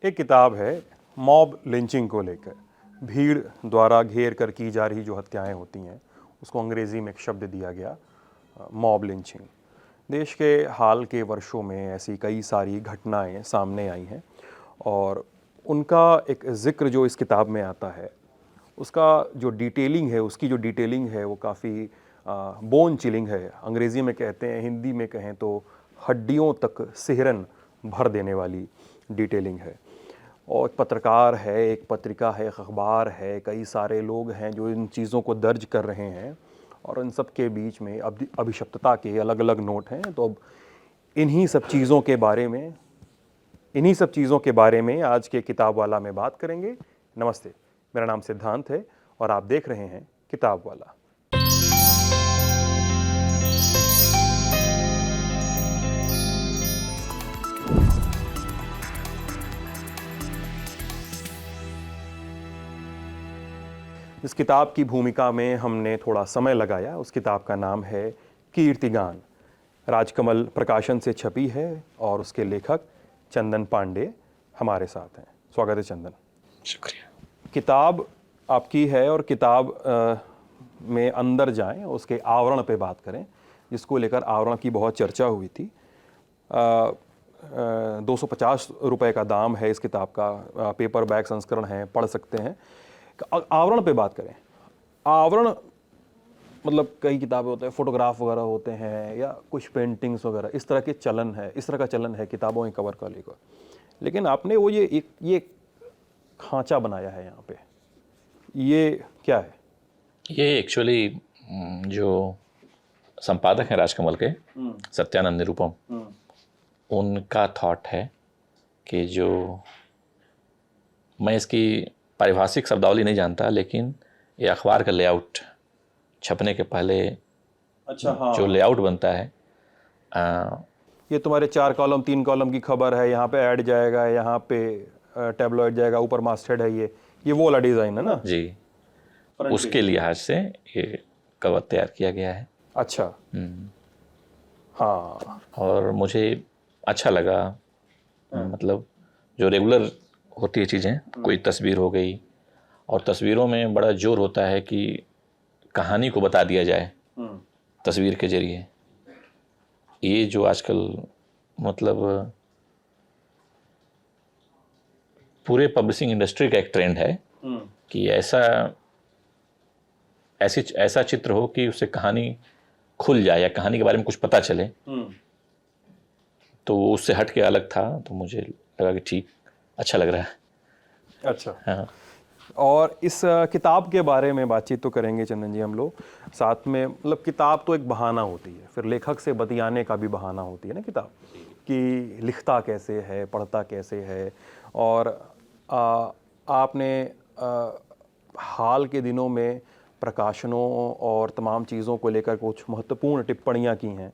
एक किताब है मॉब लिंचिंग को लेकर। भीड़ द्वारा घेर कर की जा रही जो हत्याएं होती हैं उसको अंग्रेज़ी में एक शब्द दिया गया, मॉब लिंचिंग। देश के हाल के वर्षों में ऐसी कई सारी घटनाएं सामने आई हैं और उनका एक ज़िक्र जो इस किताब में आता है, उसका जो डिटेलिंग है, उसकी जो डिटेलिंग है वो काफ़ी बोन चिलिंग है। अंग्रेज़ी में कहते हैं, हिंदी में कहें तो हड्डियों तक सिहरन भर देने वाली डिटेलिंग है। और एक पत्रकार है, एक पत्रिका है, एक अखबार है, कई सारे लोग हैं जो इन चीज़ों को दर्ज कर रहे हैं और इन सब के बीच में अभिशप्तता के अलग अलग नोट हैं। तो अब इन्हीं सब चीज़ों के बारे में आज के किताब वाला में बात करेंगे। नमस्ते, मेरा नाम सिद्धांत है और आप देख रहे हैं किताब वाला। इस किताब की भूमिका में हमने थोड़ा समय लगाया। उस किताब का नाम है कीर्तिगान। राजकमल प्रकाशन से छपी है और उसके लेखक चंदन पांडे हमारे साथ हैं। स्वागत है चंदन। शुक्रिया। किताब आपकी है और किताब में अंदर जाएं, उसके आवरण पे बात करें, जिसको लेकर आवरण की बहुत चर्चा हुई थी। 250 रुपये का दाम है इस किताब का, पेपर बैग संस्करण है, पढ़ सकते हैं। आवरण पे बात करें। आवरण मतलब कई किताबें होते हैं, फोटोग्राफ वगैरह होते हैं या कुछ पेंटिंग्स वगैरह, इस तरह का चलन है किताबों के कवर का लेकर। लेकिन आपने वो ये खांचा बनाया है यहाँ पे, ये क्या है? ये एक्चुअली जो संपादक हैं राजकमल के, सत्यानंद निरुपम, उनका थॉट है कि जो मैं इसकी पारिभाषिक शब्दावली नहीं जानता, लेकिन ये अखबार का लेआउट छपने के पहले हाँ। जो लेआउट बनता है, ये तुम्हारे 4 कॉलम 3 कॉलम की खबर है, यहाँ पे ऐड जाएगा, यहाँ पे टैबलॉइड जाएगा, ऊपर मास्टहेड है, ये वो वाला डिज़ाइन है ना जी, उसके लिहाज से ये कवर तैयार किया गया है। अच्छा। हाँ, और मुझे अच्छा लगा। मतलब जो रेगुलर होती है चीज़ें, कोई तस्वीर हो गई, और तस्वीरों में बड़ा जोर होता है कि कहानी को बता दिया जाए तस्वीर के जरिए। ये जो आजकल मतलब पूरे पब्लिशिंग इंडस्ट्री का एक ट्रेंड है कि ऐसा चित्र हो कि उससे कहानी खुल जाए या कहानी के बारे में कुछ पता चले। तो उससे हट के अलग था, तो मुझे लगा कि ठीक, अच्छा लग रहा है। अच्छा। हाँ। और इस किताब के बारे में बातचीत तो करेंगे चंदन जी हम लोग साथ में। मतलब किताब तो एक बहाना होती है, फिर लेखक से बतियाने का भी बहाना होती है ना किताब, कि लिखता कैसे है, पढ़ता कैसे है। और आपने हाल के दिनों में प्रकाशनों और तमाम चीज़ों को लेकर कुछ महत्वपूर्ण टिप्पणियां की हैं।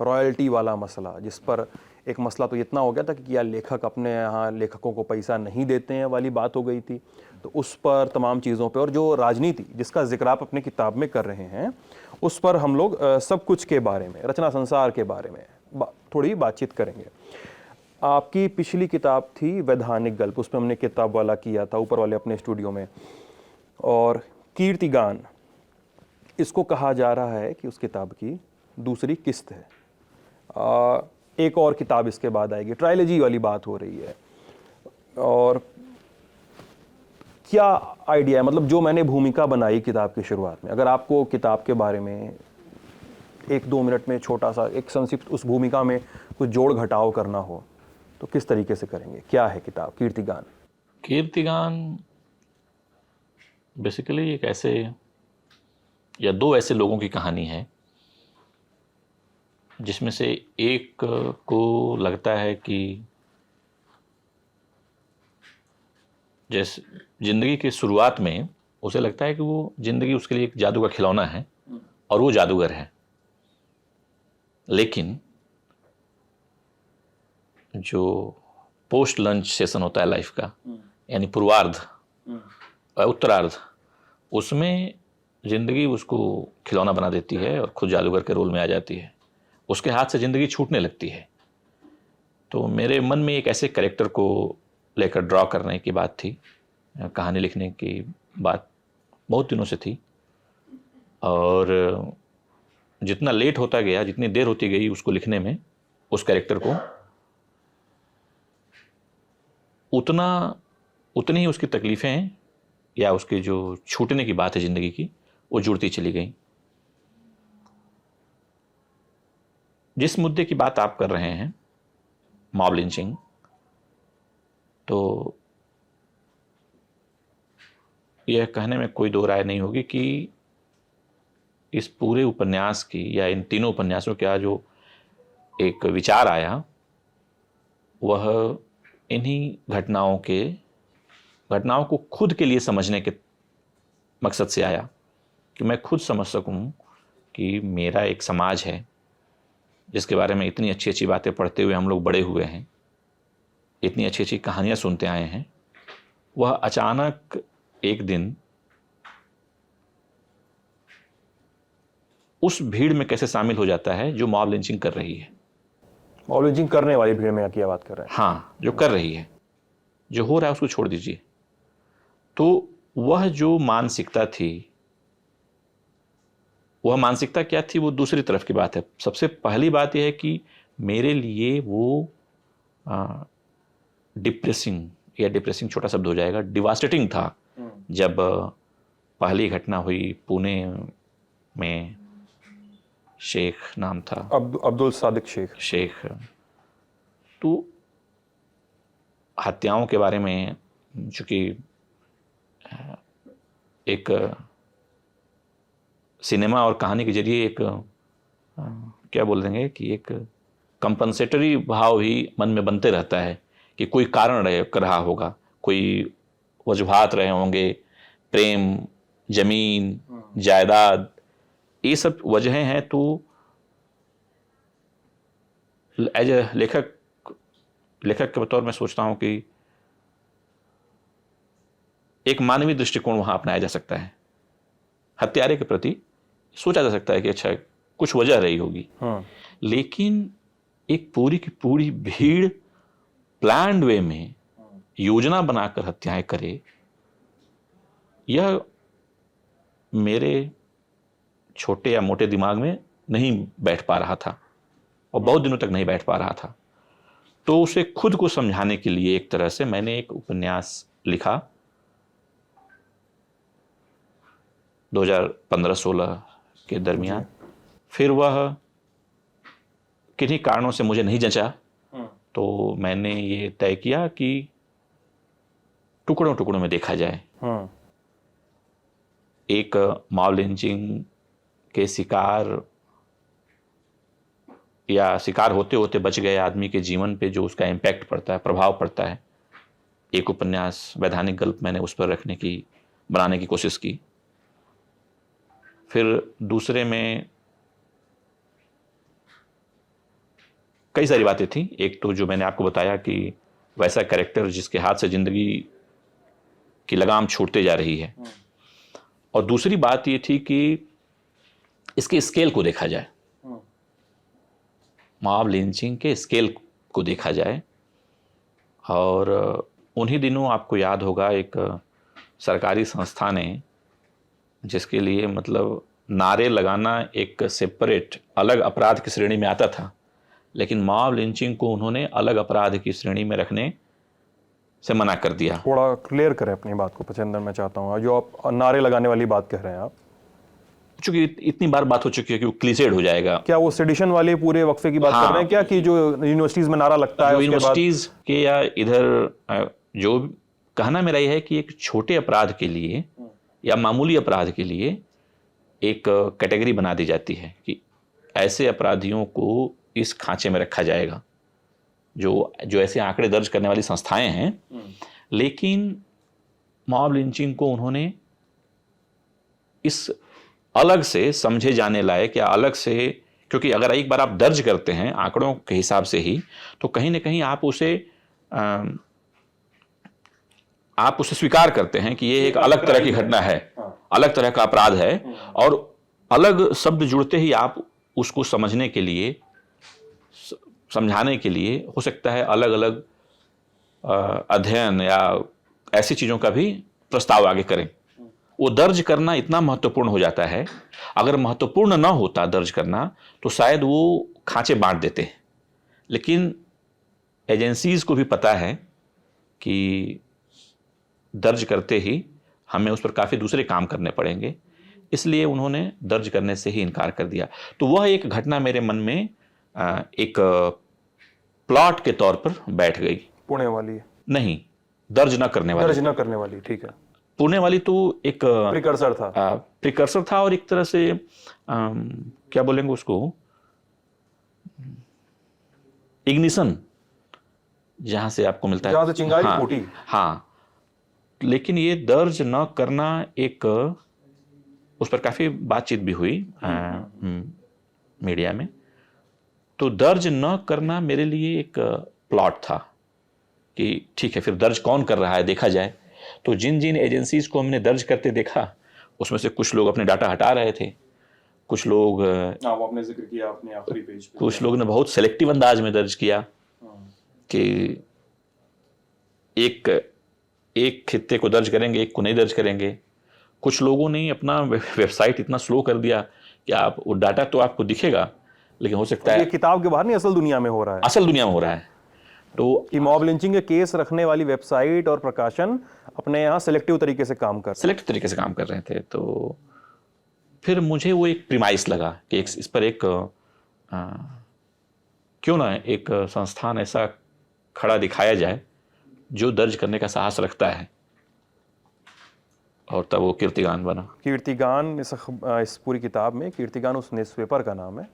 रॉयल्टी वाला मसला, जिस पर एक मसला तो इतना हो गया था कि क्या लेखक अपने यहाँ लेखकों को पैसा नहीं देते हैं वाली बात हो गई थी। तो उस पर तमाम चीज़ों पे, और जो राजनीति जिसका जिक्र आप अपने किताब में कर रहे हैं, उस पर हम लोग सब कुछ के बारे में, रचना संसार के बारे में थोड़ी बातचीत करेंगे। आपकी पिछली किताब थी वैधानिक गल्प, उस पर हमने किताब वाला किया था ऊपर वाले अपने स्टूडियो में। और कीर्तिगान, इसको कहा जा रहा है कि उस किताब की दूसरी किस्त है। एक और किताब इसके बाद आएगी, ट्रायलॉजी वाली बात हो रही है। और क्या आइडिया है, मतलब जो मैंने भूमिका बनाई किताब की शुरुआत में, अगर आपको किताब के बारे में 1-2 मिनट में छोटा सा एक संक्षिप्त उस भूमिका में कुछ जोड़ घटाव करना हो तो किस तरीके से करेंगे? क्या है किताब कीर्तिगान? कीर्तिगान बेसिकली एक ऐसे या दो ऐसे लोगों की कहानी है जिसमें से एक को लगता है कि जैसे जिंदगी की शुरुआत में उसे लगता है कि वो जिंदगी उसके लिए एक जादू का खिलौना है और वो जादूगर है। लेकिन जो पोस्ट लंच सेशन होता है लाइफ का, यानी पूर्वार्ध उत्तरार्ध, उसमें जिंदगी उसको खिलौना बना देती है और खुद जादूगर के रोल में आ जाती है। उसके हाथ से जिंदगी छूटने लगती है। तो मेरे मन में एक ऐसे कैरेक्टर को लेकर ड्रॉ करने की बात थी, कहानी लिखने की बात बहुत दिनों से थी। और जितना लेट होता गया, जितनी देर होती गई उसको लिखने में, उस कैरेक्टर को, उतनी ही उसकी तकलीफ़ें या उसके जो छूटने की बात है ज़िंदगी की, वो जुड़ती चली गई। जिस मुद्दे की बात आप कर रहे हैं, मॉब लिंचिंग, तो यह कहने में कोई दो राय नहीं होगी कि इस पूरे उपन्यास की या इन तीनों उपन्यासों का जो एक विचार आया वह इन्हीं घटनाओं को खुद के लिए समझने के मकसद से आया, कि मैं खुद समझ सकूं कि मेरा एक समाज है जिसके बारे में इतनी अच्छी अच्छी बातें पढ़ते हुए हम लोग बड़े हुए हैं, इतनी अच्छी अच्छी कहानियां सुनते आए हैं, वह अचानक एक दिन उस भीड़ में कैसे शामिल हो जाता है जो मॉब लिंचिंग कर रही है। मॉब लिंचिंग करने वाली भीड़ में क्या बात कर रहे हैं? हाँ, जो कर रही है, जो हो रहा है उसको छोड़ दीजिए। तो वह जो मानसिकता थी, वह मानसिकता क्या थी, वो दूसरी तरफ की बात है। सबसे पहली बात यह है कि मेरे लिए वो डिप्रेसिंग छोटा शब्द हो जाएगा, डिवास्टेटिंग था। जब पहली घटना हुई पुणे में, शेख नाम था, अब्दुल सादिक शेख, तो हत्याओं के बारे में, चूंकि एक सिनेमा और कहानी के जरिए एक क्या बोल देंगे कि एक कंपनसेटरी भाव भी मन में बनते रहता है कि कोई कारण रहा होगा, कोई वजूहात रहे होंगे, प्रेम, जमीन, जायदाद, ये सब वजहें हैं। तो एज ए लेखक के तौर में सोचता हूं कि एक मानवीय दृष्टिकोण वहां अपनाया जा सकता है। हत्यारे के प्रति सोचा जा सकता है कि अच्छा कुछ वजह रही होगी, लेकिन एक पूरी की पूरी भीड़ प्लान्ड वे में योजना बनाकर हत्याएं करे, यह मेरे छोटे या मोटे दिमाग में नहीं बैठ पा रहा था और बहुत दिनों तक नहीं बैठ पा रहा था। तो उसे खुद को समझाने के लिए एक तरह से मैंने एक उपन्यास लिखा 2015-16 के दरमियान। फिर वह किन्हीं कारणों से मुझे नहीं जंचा, तो मैंने ये तय किया कि टुकड़ों टुकड़ों में देखा जाए। एक मॉब लिंचिंग के शिकार या शिकार होते होते बच गए आदमी के जीवन पे जो उसका इम्पैक्ट पड़ता है, प्रभाव पड़ता है, एक उपन्यास, वैधानिक गल्प मैंने उस पर बनाने की कोशिश की। फिर दूसरे में कई सारी बातें थी। एक तो जो मैंने आपको बताया कि वैसा कैरेक्टर जिसके हाथ से जिंदगी की लगाम छूटते जा रही है, और दूसरी बात ये थी कि इसके स्केल को देखा जाए, मॉब लिंचिंग के स्केल को देखा जाए। और उन्हीं दिनों आपको याद होगा एक सरकारी संस्था ने, जिसके लिए मतलब नारे लगाना एक सेपरेट अलग अपराध की श्रेणी में आता था, लेकिन मॉब लिंचिंग को उन्होंने अलग अपराध की श्रेणी में रखने से मना कर दिया। थोड़ा क्लियर करें अपनी बात को पचेंद्र, मैं चाहता हूँ। जो आप नारे लगाने वाली बात कह रहे हैं, आप चूंकि इतनी बार बात हो चुकी है कि वो क्लीसेड हो जाएगा। क्या वो सेडिशन वाले पूरे वक्फे की बात कर रहे हैं क्या, कि जो यूनिवर्सिटीज में नारा लगता है, यूनिवर्सिटीज के या इधर जो कहना मेरा यह है कि एक छोटे अपराध के लिए या मामूली अपराध के लिए एक कैटेगरी बना दी जाती है कि ऐसे अपराधियों को इस खांचे में रखा जाएगा, जो ऐसे आंकड़े दर्ज करने वाली संस्थाएं हैं। लेकिन मॉब लिंचिंग को उन्होंने इस अलग से समझे जाने लायक या अलग से, क्योंकि अगर एक बार आप दर्ज करते हैं आंकड़ों के हिसाब से ही, तो कहीं ना कहीं आप उसे स्वीकार करते हैं कि ये एक अलग तरह की घटना है, अलग तरह का अपराध है, और अलग शब्द जुड़ते ही आप उसको समझने के लिए, समझाने के लिए हो सकता है अलग अलग अध्ययन या ऐसी चीज़ों का भी प्रस्ताव आगे करें। वो दर्ज करना इतना महत्वपूर्ण हो जाता है, अगर महत्वपूर्ण ना होता दर्ज करना तो शायद वो खांचे बांट देते। लेकिन एजेंसीज को भी पता है कि दर्ज करते ही हमें उस पर काफ़ी दूसरे काम करने पड़ेंगे, इसलिए उन्होंने दर्ज करने से ही इनकार कर दिया। तो वह एक घटना मेरे मन में एक प्लॉट के तौर पर बैठ गई। पुणे वाली है? नहीं, दर्ज न करने वाली। दर्ज न करने वाली, ठीक है। पुणे वाली तो एक प्रिकर्सर था। प्रिकर्सर था और एक तरह से क्या बोलेंगे उसको, इग्निशन, जहां से आपको मिलता है, जहां से चिंगारी हाँ, फूटी। हाँ। लेकिन ये दर्ज न करना, एक उस पर काफी बातचीत भी हुई मीडिया में। तो दर्ज न करना मेरे लिए एक प्लॉट था कि ठीक है, फिर दर्ज कौन कर रहा है देखा जाए। तो जिन जिन एजेंसीज को हमने दर्ज करते देखा, उसमें से कुछ लोग अपने डाटा हटा रहे थे, कुछ लोग वो आपने जिक्र किया अपने आखिरी पेज पे, कुछ लोग ने बहुत सेलेक्टिव अंदाज में दर्ज किया कि एक खित्ते को दर्ज करेंगे, एक को नहीं दर्ज करेंगे। कुछ लोगों ने अपना वेबसाइट इतना स्लो कर दिया कि आप वो डाटा तो आपको दिखेगा, लेकिन हो सकता है ये किताब के बाहर नहीं, असल दुनिया में हो रहा है। असल दुनिया में हो रहा है। तो कि मॉब लिंचिंग के केस रखने वाली वेबसाइट और प्रकाशन अपने यहाँ सेलेक्टिव तरीके से काम कर रहे थे। तो फिर मुझे वो एक प्रीमाइस लगा कि इस पर एक क्यों ना एक संस्थान ऐसा खड़ा दिखाया जाए जो दर्ज करने का साहस रखता है, और तब वो कीर्तिगान बना। कीर्तिगान इस पूरी किताब में कीर्तिगान उस न्यूज़पेपर का नाम है,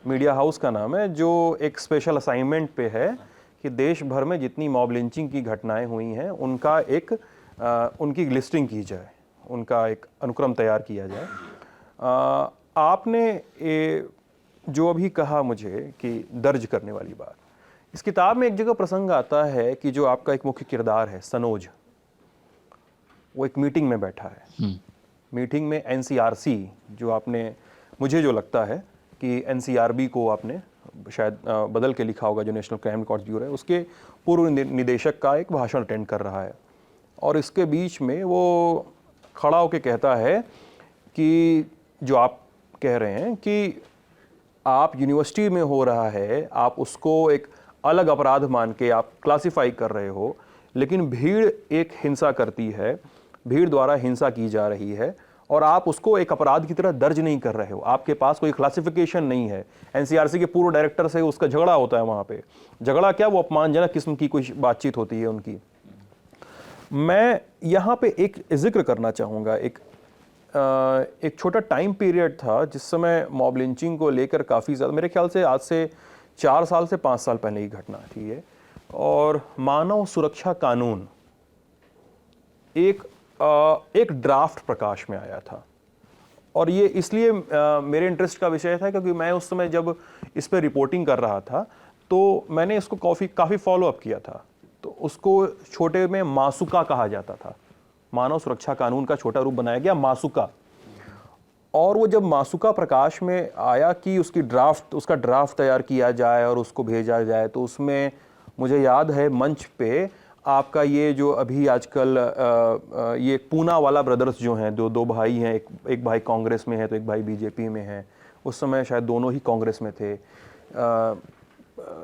मीडिया हाउस का नाम है, जो एक स्पेशल असाइनमेंट पे है कि देश भर में जितनी मॉब लिंचिंग की घटनाएं हुई हैं उनका एक उनकी लिस्टिंग की जाए, उनका एक अनुक्रम तैयार किया जाए। आपने जो अभी कहा मुझे कि दर्ज करने वाली बात, इस किताब में एक जगह प्रसंग आता है कि जो आपका एक मुख्य किरदार है सनोज, वो एक मीटिंग में बैठा है। मीटिंग में एनसीआरसी, जो आपने, मुझे जो लगता है कि एनसीआरबी को आपने शायद बदल के लिखा होगा, जो नेशनल क्राइम रिकॉर्ड्स ब्यूरो है, उसके पूर्व निदेशक का एक भाषण अटेंड कर रहा है। और इसके बीच में वो खड़ा होकर कहता है कि जो आप कह रहे हैं कि आप यूनिवर्सिटी में हो रहा है, आप उसको एक अलग अपराध मान के आप क्लासिफाई कर रहे हो, लेकिन भीड़ एक हिंसा करती है, भीड़ द्वारा हिंसा की जा रही है, और आप उसको एक अपराध की तरह दर्ज नहीं कर रहे हो। आपके पास कोई क्लासिफिकेशन नहीं है। एनसीआरसी के पूर्व डायरेक्टर से उसका झगड़ा होता है वहाँ पे। झगड़ा क्या, वो अपमानजनक किस्म की कुछ बातचीत होती है उनकी। मैं यहाँ पे एक जिक्र करना चाहूँगा, एक छोटा टाइम पीरियड था जिस समय मॉब लिंचिंग को लेकर काफ़ी ज़्यादा, मेरे ख्याल से आज से 4 साल से 5 साल पहले की घटना थी ये, और मानव सुरक्षा कानून एक ड्राफ्ट प्रकाश में आया था। और ये इसलिए मेरे इंटरेस्ट का विषय था क्योंकि मैं उस समय जब इस पर रिपोर्टिंग कर रहा था तो मैंने इसको काफ़ी फॉलो अप किया था। तो उसको छोटे में मासुका कहा जाता था, मानव सुरक्षा कानून का छोटा रूप बनाया गया मासुका। और वो जब मासुका प्रकाश में आया कि उसका ड्राफ्ट तैयार किया जाए और उसको भेजा जाए, तो उसमें मुझे याद है मंच पे आपका ये जो अभी आजकल ये पूना वाला ब्रदर्स जो हैं, दो भाई हैं, एक भाई कांग्रेस में है तो एक भाई बीजेपी में है, उस समय शायद दोनों ही कांग्रेस में थे,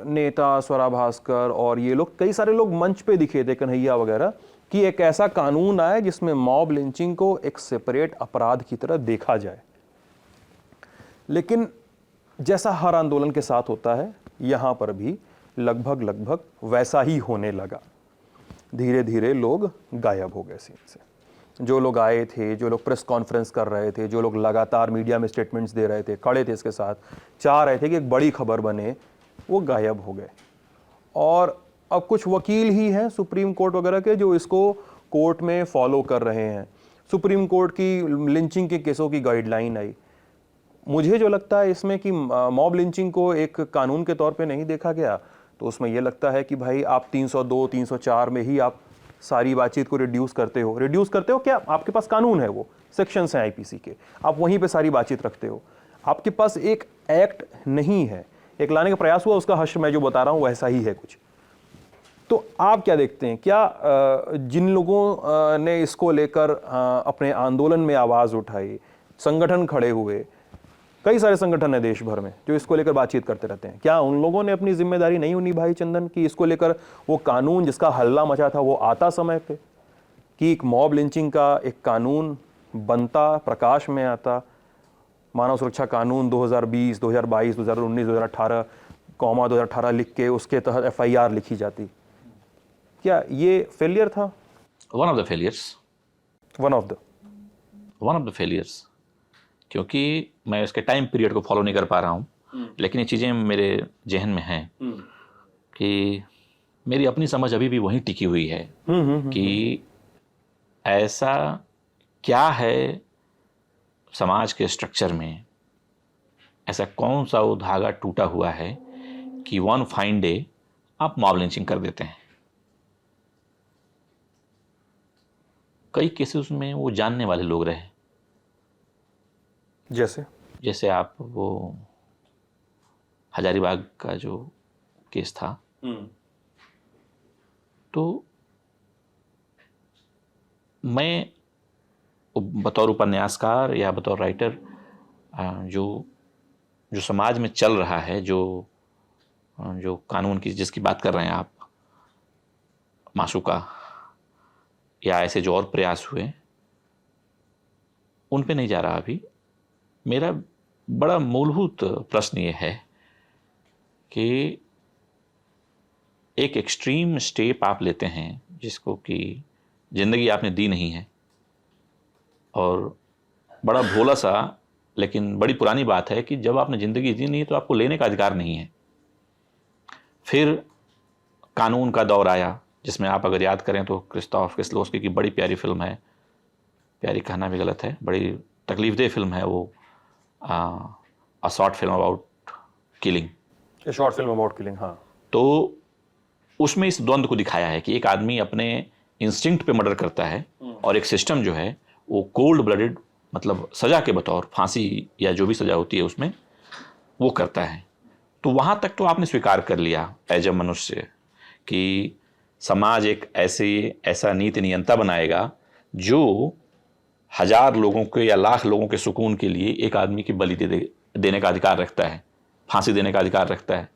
नेता स्वरा भास्कर और ये लोग, कई सारे लोग मंच पे दिखे थे, कन्हैया वगैरह, कि एक ऐसा कानून आए जिसमें मॉब लिंचिंग को एक सेपरेट अपराध की तरह देखा जाए। लेकिन जैसा हर आंदोलन के साथ होता है, यहाँ पर भी लगभग वैसा ही होने लगा। धीरे धीरे लोग गायब हो गए सीन से। जो लोग आए थे, जो लोग प्रेस कॉन्फ्रेंस कर रहे थे, जो लोग लगातार मीडिया में स्टेटमेंट्स दे रहे थे, खड़े थे इसके साथ, चाह रहे थे कि एक बड़ी खबर बने, वो गायब हो गए। और अब कुछ वकील ही हैं सुप्रीम कोर्ट वगैरह के जो इसको कोर्ट में फॉलो कर रहे हैं। सुप्रीम कोर्ट की लिंचिंग के केसों की गाइडलाइन आई। मुझे जो लगता है इसमें कि मॉब लिंचिंग को एक कानून के तौर पे नहीं देखा गया, तो उसमें यह लगता है कि भाई आप 302, 304 में ही आप सारी बातचीत को रिड्यूस करते हो क्या? आपके पास कानून है, वो सेक्शंस हैं आईपीसी के, आप वहीं पे सारी बातचीत रखते हो। आपके पास एक एक्ट नहीं है, एक लाने का प्रयास हुआ, उसका हश्र मैं जो बता रहा हूँ वैसा ही है कुछ। तो आप क्या देखते हैं, क्या जिन लोगों ने इसको लेकर अपने आंदोलन में आवाज़ उठाई, संगठन खड़े हुए, कई सारे संगठन है देश भर में जो इसको लेकर बातचीत करते रहते हैं, क्या उन लोगों ने अपनी जिम्मेदारी नहीं निभाई चंदन, कि इसको लेकर वो कानून जिसका हल्ला मचा था वो आता समय पे, कि एक मॉब लिंचिंग का एक कानून बनता, प्रकाश में आता, मानव सुरक्षा कानून 2020, 2022, 2019, 2018, 2018 लिख के उसके तहत FIR लिखी जाती, क्या ये फेलियर था? One of the failures, one of the failures, क्योंकि मैं उसके टाइम पीरियड को फॉलो नहीं कर पा रहा हूँ, लेकिन ये चीज़ें मेरे जहन में हैं कि मेरी अपनी समझ अभी भी वहीं टिकी हुई है कि ऐसा क्या है समाज के स्ट्रक्चर में, ऐसा कौन सा वो धागा टूटा हुआ है कि वन फाइन डे आप मॉब लिंचिंग कर देते हैं। कई केसेस में वो जानने वाले लोग रहे, जैसे आप वो हजारीबाग का जो केस था, तो मैं बतौर उपन्यासकार या बतौर राइटर जो समाज में चल रहा है, जो कानून की जिसकी बात कर रहे हैं आप, माशूका या ऐसे जो और प्रयास हुए, उन पे नहीं जा रहा अभी। मेरा बड़ा मूलभूत प्रश्न ये है कि एक एक्सट्रीम स्टेप आप लेते हैं जिसको कि ज़िंदगी आपने दी नहीं है, और बड़ा भोला सा लेकिन बड़ी पुरानी बात है कि जब आपने ज़िंदगी दी नहीं है तो आपको लेने का अधिकार नहीं है। फिर कानून का दौर आया, जिसमें आप अगर याद करें तो क्रिस्टोफ किस्लोस्की की बड़ी प्यारी फिल्म है, प्यारी कहना भी गलत है, बड़ी तकलीफदेह फिल्म है वो, a short film about killing, हाँ। तो उसमें इस द्वंद्व को दिखाया है कि एक आदमी अपने इंस्टिंक्ट पे मर्डर करता है और एक सिस्टम जो है वो कोल्ड ब्लडेड, मतलब सजा के बतौर फांसी या जो भी सजा होती है उसमें वो करता है। तो वहाँ तक तो आपने स्वीकार कर लिया एज अ मनुष्य कि समाज एक ऐसा नीति नियंता बनाएगा जो 1000 लोगों के या लाख लोगों के सुकून के लिए एक आदमी की बलि देने का अधिकार रखता है, फांसी देने का अधिकार रखता है,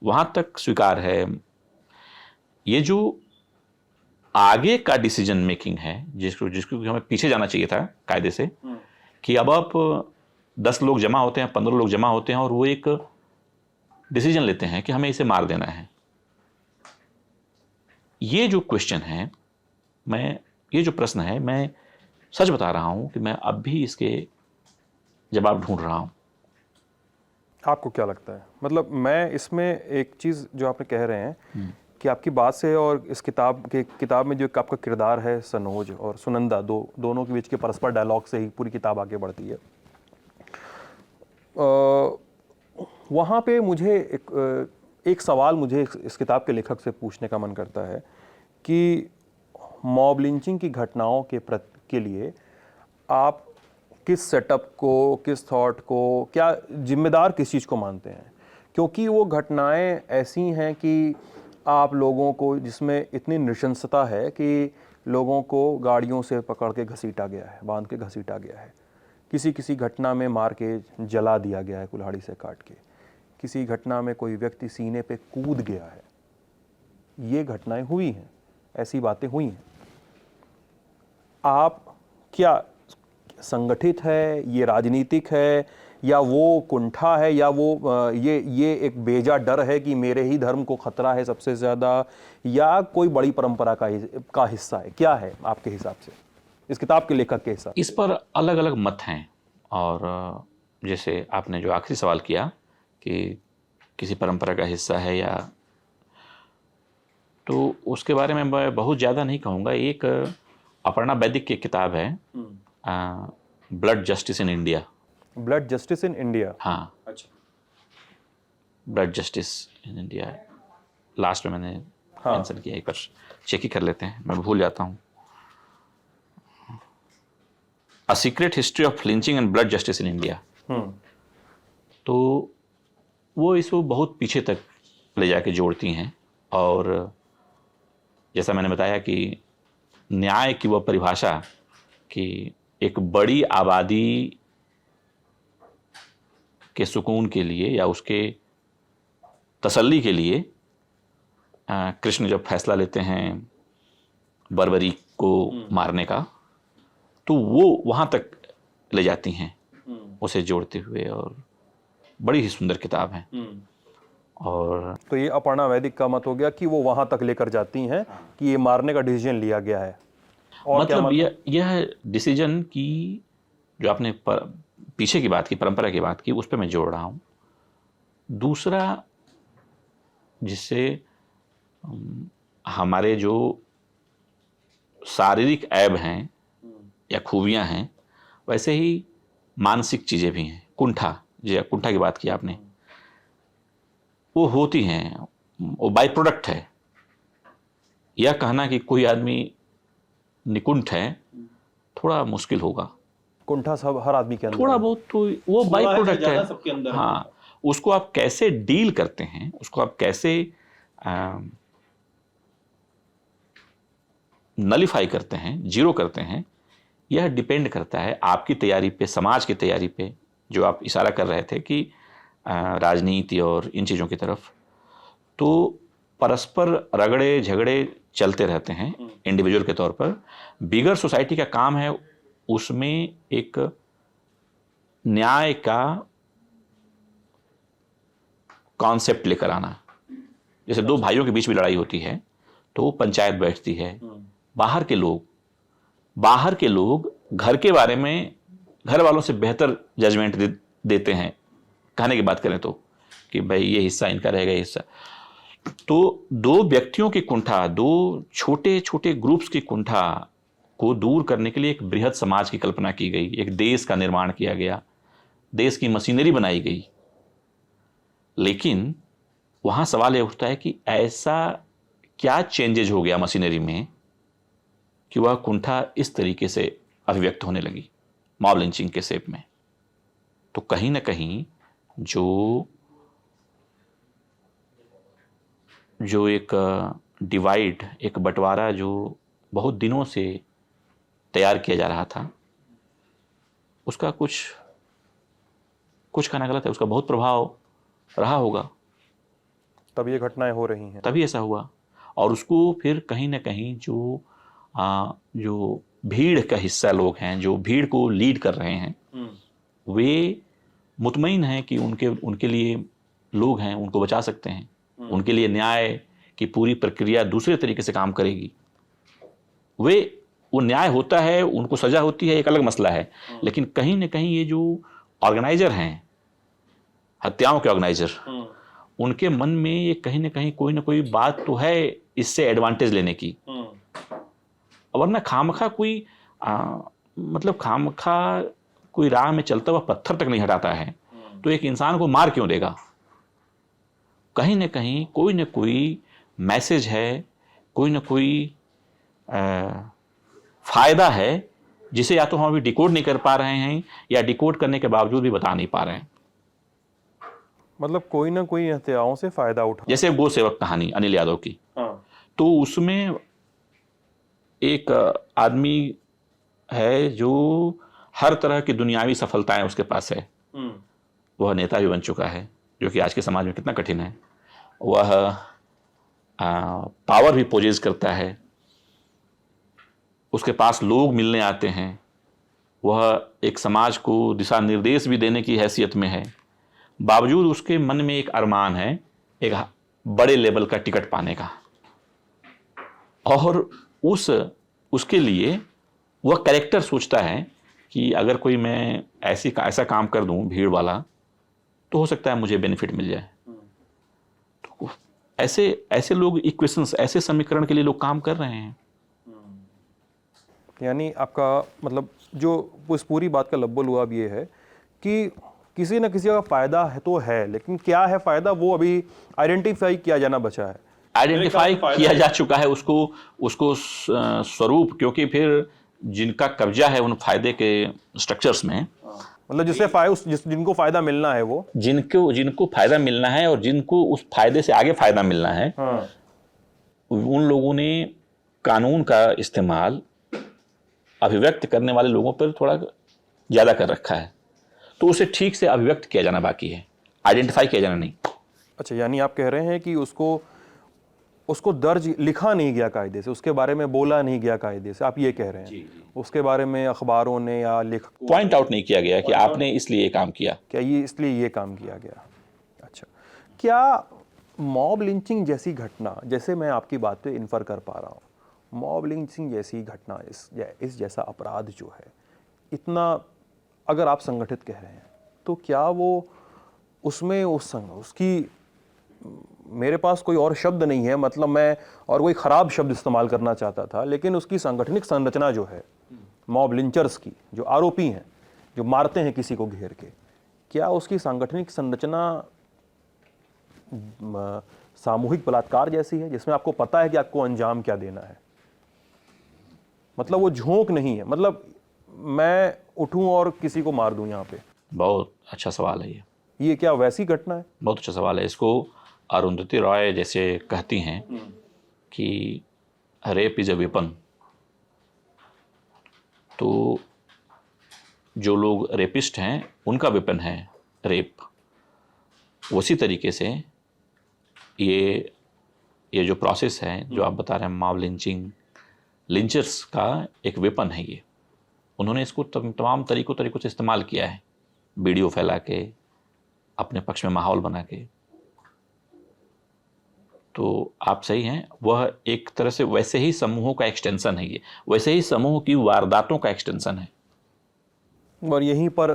वहाँ तक स्वीकार है। ये जो आगे का डिसीजन मेकिंग है जिसको हमें पीछे जाना चाहिए था कायदे से, कि अब आप 10 लोग जमा होते हैं, 15 लोग जमा होते हैं और वो एक डिसीजन लेते हैं कि हमें इसे मार देना है। ये जो क्वेश्चन है, ये जो प्रश्न है, मैं सच बता रहा हूं कि मैं अब भी इसके जवाब ढूंढ रहा हूं। आपको क्या लगता है? मतलब मैं इसमें एक चीज़ जो आपने कह रहे हैं कि आपकी बात से और इस किताब में जो आपका किरदार है सनोज और सुनंदा, दोनों के बीच के परस्पर डायलॉग से ही पूरी किताब आगे बढ़ती है। वहाँ पे मुझे एक सवाल मुझे इस किताब के लेखक से पूछने का मन करता है कि मॉब लिंचिंग की घटनाओं के लिए आप किस सेटअप को, किस थॉट को, क्या जिम्मेदार किस चीज़ को मानते हैं? क्योंकि वो घटनाएं ऐसी हैं कि आप लोगों को, जिसमें इतनी नृशंसता है कि लोगों को गाड़ियों से पकड़ के घसीटा गया है, बांध के घसीटा गया है, किसी घटना में मार के जला दिया गया है कुल्हाड़ी से काट के, किसी घटना में कोई व्यक्ति सीने पे कूद गया है। ये घटनाएं हुई हैं, ऐसी बातें हुई हैं। आप क्या संगठित है, ये राजनीतिक है, या वो कुंठा है, या वो ये एक बेजा डर है कि मेरे ही धर्म को खतरा है सबसे ज़्यादा, या कोई बड़ी परंपरा का हिस्सा है? क्या है आपके हिसाब से, इस किताब के लेखक के हिसाब? इस पर अलग अलग मत हैं, और जैसे आपने जो आखिरी सवाल किया कि किसी परंपरा का हिस्सा है या, तो उसके बारे में मैं बहुत ज़्यादा नहीं कहूँगा। एक अपर्णा वैदिक की किताब है, blood justice in India. Blood justice in India? हाँ, अच्छा, blood justice in India last में मैंने मेंशन किया, एक बार चेक ही कर लेते हैं, मैं भूल जाता हूँ। A secret history of lynching and blood justice in India. तो वो इसको बहुत पीछे तक ले जाके जोड़ती हैं, और जैसा मैंने बताया कि न्याय की वह परिभाषा कि एक बड़ी आबादी के सुकून के लिए या उसके तसल्ली के लिए कृष्ण जब फैसला लेते हैं बर्बरीक को मारने का, तो वो वहाँ तक ले जाती हैं उसे जोड़ते हुए, और बड़ी ही सुंदर किताब है। और तो ये अपर्णा वैदिक का मत हो गया कि वो वहां तक लेकर जाती हैं कि ये मारने का डिसीजन लिया गया है। और क्या मतलब यह डिसीजन की जो आपने पीछे की बात की, परंपरा की बात की, उस पर मैं जोड़ रहा हूँ। दूसरा, जिससे हमारे जो शारीरिक ऐब हैं या खूबियां हैं, वैसे ही मानसिक चीज़ें भी हैं। कुंठा, जो कुंठा की बात की आपने, वो होती हैं, वो बाई प्रोडक्ट है। यह कहना कि कोई आदमी निकुंठ है थोड़ा मुश्किल होगा। कुंठा सब हर आदमी के अंदर थोड़ा है। बहुत तो वो बाई प्रोडक्ट है। सबके अंदर है। हाँ, उसको आप कैसे डील करते हैं, उसको आप कैसे नलिफाई करते हैं, जीरो करते हैं, यह डिपेंड करता है आपकी तैयारी पे, समाज की तैयारी पे, जो आप इशारा कर रहे थे कि राजनीति और इन चीज़ों की तरफ। तो परस्पर रगड़े झगड़े चलते रहते हैं इंडिविजुअल के तौर पर। बिगर सोसाइटी का काम है उसमें एक न्याय का कॉन्सेप्ट लेकर आना। जैसे दो भाइयों के बीच में लड़ाई होती है तो पंचायत बैठती है, बाहर के लोग घर के बारे में घर वालों से बेहतर जजमेंट देते हैं, कहने की बात करें तो, कि भाई ये हिस्सा इनका रहेगा, ये हिस्सा। तो दो व्यक्तियों की कुंठा, दो छोटे छोटे ग्रुप्स की कुंठा को दूर करने के लिए एक बृहद समाज की कल्पना की गई, एक देश का निर्माण किया गया, देश की मशीनरी बनाई गई। लेकिन वहां सवाल यह उठता है कि ऐसा क्या चेंजेज हो गया मशीनरी में कि वह कुंठा इस तरीके से अभिव्यक्त होने लगी, मॉब लिंचिंग के शेप में। तो कहीं ना कहीं जो एक डिवाइड, एक बंटवारा जो बहुत दिनों से तैयार किया जा रहा था, उसका कुछ कहना गलत है, उसका बहुत प्रभाव रहा होगा, तब ये घटनाएं हो रही हैं, तभी ऐसा हुआ। और उसको फिर कहीं ना कहीं जो भीड़ का हिस्सा लोग हैं, जो भीड़ को लीड कर रहे हैं, वे मुतमईन हैं कि उनके लिए लोग हैं, उनको बचा सकते हैं, उनके लिए न्याय की पूरी प्रक्रिया दूसरे तरीके से काम करेगी। वो न्याय होता है, उनको सजा होती है, एक अलग मसला है। लेकिन कहीं ना कहीं ये जो ऑर्गेनाइजर हैं, हत्याओं के ऑर्गेनाइजर, उनके मन में ये कहीं ना कोई बात तो है इससे एडवांटेज लेने की। वरना खामखा कोई राह में चलता हुआ पत्थर तक नहीं हटाता है, तो एक इंसान को मार क्यों देगा? कहीं ना कोई मैसेज है, कोई ना कोई फायदा है, जिसे या तो हम अभी डिकोड नहीं कर पा रहे हैं या डिकोड करने के बावजूद भी बता नहीं पा रहे हैं। मतलब कोई ना कोई हत्याओं से फायदा उठा। जैसे गो सेवक कहानी अनिल यादव की, तो उसमें एक आदमी है जो हर तरह की दुनियावी सफलताएं उसके पास है, वह नेता भी बन चुका है, जो कि आज के समाज में कितना कठिन है। वह पावर भी पोजेस करता है, उसके पास लोग मिलने आते हैं, वह एक समाज को दिशा निर्देश भी देने की हैसियत में है। बावजूद उसके मन में एक अरमान है, एक बड़े लेवल का टिकट पाने का, और उसके लिए वह कैरेक्टर सोचता है कि अगर कोई मैं ऐसा काम कर दूं भीड़ वाला, तो हो सकता है मुझे बेनिफिट मिल जाए। तो ऐसे लोग इक्वेशंस, ऐसे समीकरण के लिए लोग काम कर रहे हैं। यानी आपका मतलब जो इस पूरी बात का लब्बो लुआब ये है कि किसी न किसी का फायदा है तो है, लेकिन क्या है फायदा वो अभी आइडेंटिफाई किया जाना बचा है। आइडेंटिफाई किया जा चुका है उसको स्वरूप, क्योंकि फिर जिनका कब्जा है उन फायदे के स्ट्रक्चर्स में, मतलब जिनको फायदा मिलना है, वो जिनको फायदा मिलना है और जिनको उस फायदे से आगे फायदा मिलना है, हाँ। उन लोगों ने कानून का इस्तेमाल अभिव्यक्त करने वाले लोगों पर थोड़ा ज़्यादा कर रखा है, तो उसे ठीक से अभिव्यक्त किया जाना बाकी है, आइडेंटिफाई किया जाना नहीं। अच्छा, यानी आप कह रहे हैं कि उसको दर्ज लिखा नहीं गया कायदे से, उसके बारे में बोला नहीं गया कायदे से, आप ये कह रहे हैं। जी। उसके बारे में अखबारों ने या लेखकों पॉइंट आउट नहीं किया गया कि आपने इसलिए ये काम किया। क्या ये इसलिए ये काम किया गया। अच्छा, क्या मॉब लिंचिंग जैसी घटना, जैसे मैं आपकी बात पे इन्फर कर पा रहा हूँ, मॉब लिंचिंग जैसी घटना, इस जैसा अपराध जो है इतना, अगर आप संगठित कह रहे हैं, तो क्या वो उसमें उसकी, मेरे पास कोई और शब्द नहीं है, मतलब मैं और कोई ख़राब शब्द इस्तेमाल करना चाहता था, लेकिन उसकी सांगठनिक संरचना जो है मॉब लिंचर्स की, जो आरोपी हैं, जो मारते हैं किसी को घेर के, क्या उसकी सांगठनिक संरचना सामूहिक बलात्कार जैसी है, जिसमें आपको पता है कि आपको अंजाम क्या देना है? मतलब वो झोंक नहीं है, मतलब मैं उठूं और किसी को मार दूं यहाँ पे। बहुत अच्छा सवाल है ये क्या वैसी घटना है? बहुत अच्छा सवाल है। इसको अरुंधति रॉय जैसे कहती हैं कि रेप इज अ वेपन। तो जो लोग रेपिस्ट हैं उनका वेपन है रेप। उसी तरीके से ये जो प्रोसेस है जो आप बता रहे हैं, मॉब लिंचिंग, लिंचर्स का एक वेपन है ये। उन्होंने इसको तमाम तरीकों से इस्तेमाल किया है, वीडियो फैला के, अपने पक्ष में माहौल बना के। तो आप सही हैं, वह एक तरह से वैसे ही समूहों का एक्सटेंशन है, ये वैसे ही समूह की वारदातों का एक्सटेंशन है। और यहीं पर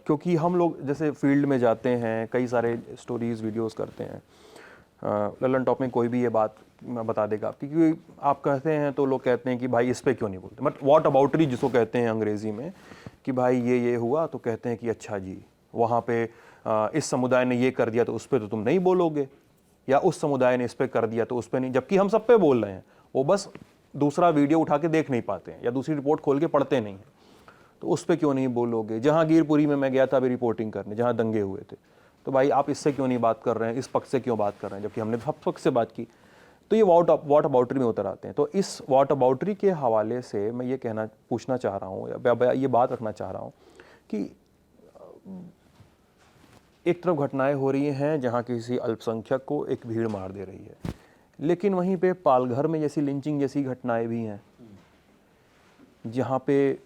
क्योंकि हम लोग जैसे फील्ड में जाते हैं, कई सारे स्टोरीज वीडियोस करते हैं, ललन टॉप में कोई भी ये बात बता देगा, क्योंकि आप कहते हैं तो लोग कहते हैं कि भाई इस पे क्यों नहीं बोलते, बट व्हाट अबाउटरी जिसको कहते हैं अंग्रेजी में, कि भाई ये हुआ तो कहते हैं कि अच्छा जी वहाँ पे इस समुदाय ने ये कर दिया तो उस पर तो तुम नहीं बोलोगे, या उस समुदाय ने इस पर कर दिया तो उस पर नहीं, जबकि हम सब पे बोल रहे हैं। वो बस दूसरा वीडियो उठा के देख नहीं पाते हैं या दूसरी रिपोर्ट खोल के पढ़ते नहीं हैं, तो उस पर क्यों नहीं बोलोगे। जहांगीरपुरी में मैं गया था अभी रिपोर्टिंग करने, जहाँ दंगे हुए थे, तो भाई आप इससे क्यों नहीं बात कर रहे हैं, इस पक्ष से क्यों बात कर रहे हैं, जबकि हमने सब पक्ष से बात की। तो ये व्हाट अबाउटरी में उतर आते हैं। तो इस व्हाट अबाउटरी के हवाले से मैं ये पूछना चाह रहा हूँ, या ये बात रखना चाह रहा हूँ कि एक तरफ घटनाएं हो रही हैं जहाँ किसी अल्पसंख्यक को एक भीड़ मार दे रही है, लेकिन वहीं पे पालघर में जैसी लिंचिंग जैसी घटनाएं भी हैं, जहाँ पे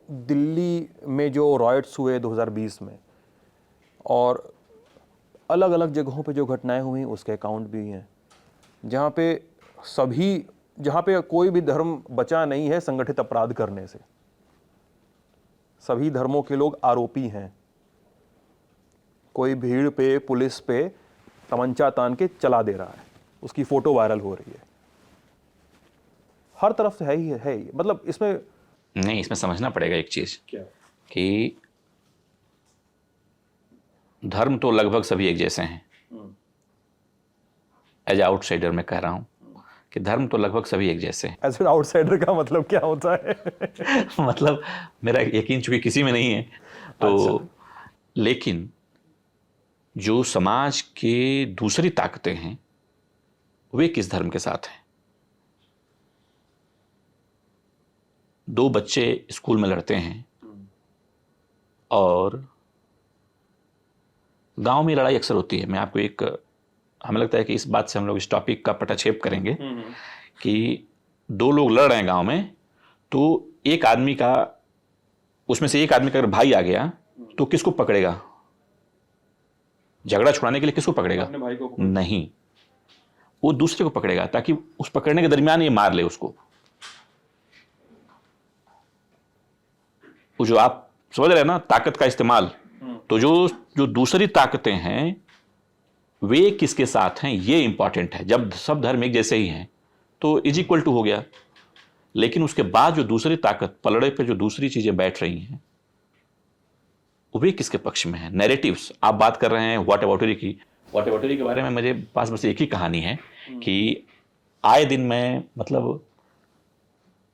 दिल्ली में जो रॉयट्स हुए 2020 में, और अलग अलग जगहों पे जो घटनाएं हुई उसके अकाउंट भी हैं, जहाँ पे कोई भी धर्म बचा नहीं है संगठित अपराध करने से। सभी धर्मों के लोग आरोपी हैं। कोई भीड़ पे, पुलिस पे तमंचा तान के चला दे रहा है, उसकी फोटो वायरल हो रही है, हर तरफ से है ही। मतलब इसमें नहीं, इसमें समझना पड़ेगा एक चीज, क्या कि धर्म तो लगभग सभी एक जैसे हैं। एज आउटसाइडर मैं कह रहा हूं कि धर्म तो लगभग सभी एक जैसे हैं। एज आउटसाइडर का मतलब क्या होता है? मतलब मेरा यकीन चूंकि किसी में नहीं है, तो अच्छा। लेकिन जो समाज के दूसरी ताकतें हैं वे किस धर्म के साथ हैं। दो बच्चे स्कूल में लड़ते हैं और गांव में लड़ाई अक्सर होती है। मैं आपको हमें लगता है कि इस बात से हम लोग इस टॉपिक का पटाक्षेप करेंगे कि दो लोग लड़ रहे हैं गांव में, तो एक आदमी का, उसमें से एक आदमी का अगर भाई आ गया तो किसको पकड़ेगा? झगड़ा छुड़ाने के लिए किसको पकड़ेगा? अपने भाई को नहीं, वो दूसरे को पकड़ेगा ताकि उस पकड़ने के दरमियान ये मार ले उसको। वो जो आप समझ रहे हैं ना, ताकत का इस्तेमाल, तो जो दूसरी ताकतें हैं वे किसके साथ हैं ये इंपॉर्टेंट है। जब सब धर्म एक जैसे ही हैं तो इज इक्वल टू हो गया, लेकिन उसके बाद जो दूसरी ताकत, पलड़े पे जो दूसरी चीजें बैठ रही हैं वे किसके पक्ष में है। नैरेटिव्स आप बात कर रहे हैं व्हाट अबाउटरी की। व्हाट अबाउटरी के बारे में मेरे पास बस एक ही कहानी है कि आए दिन मैं, मतलब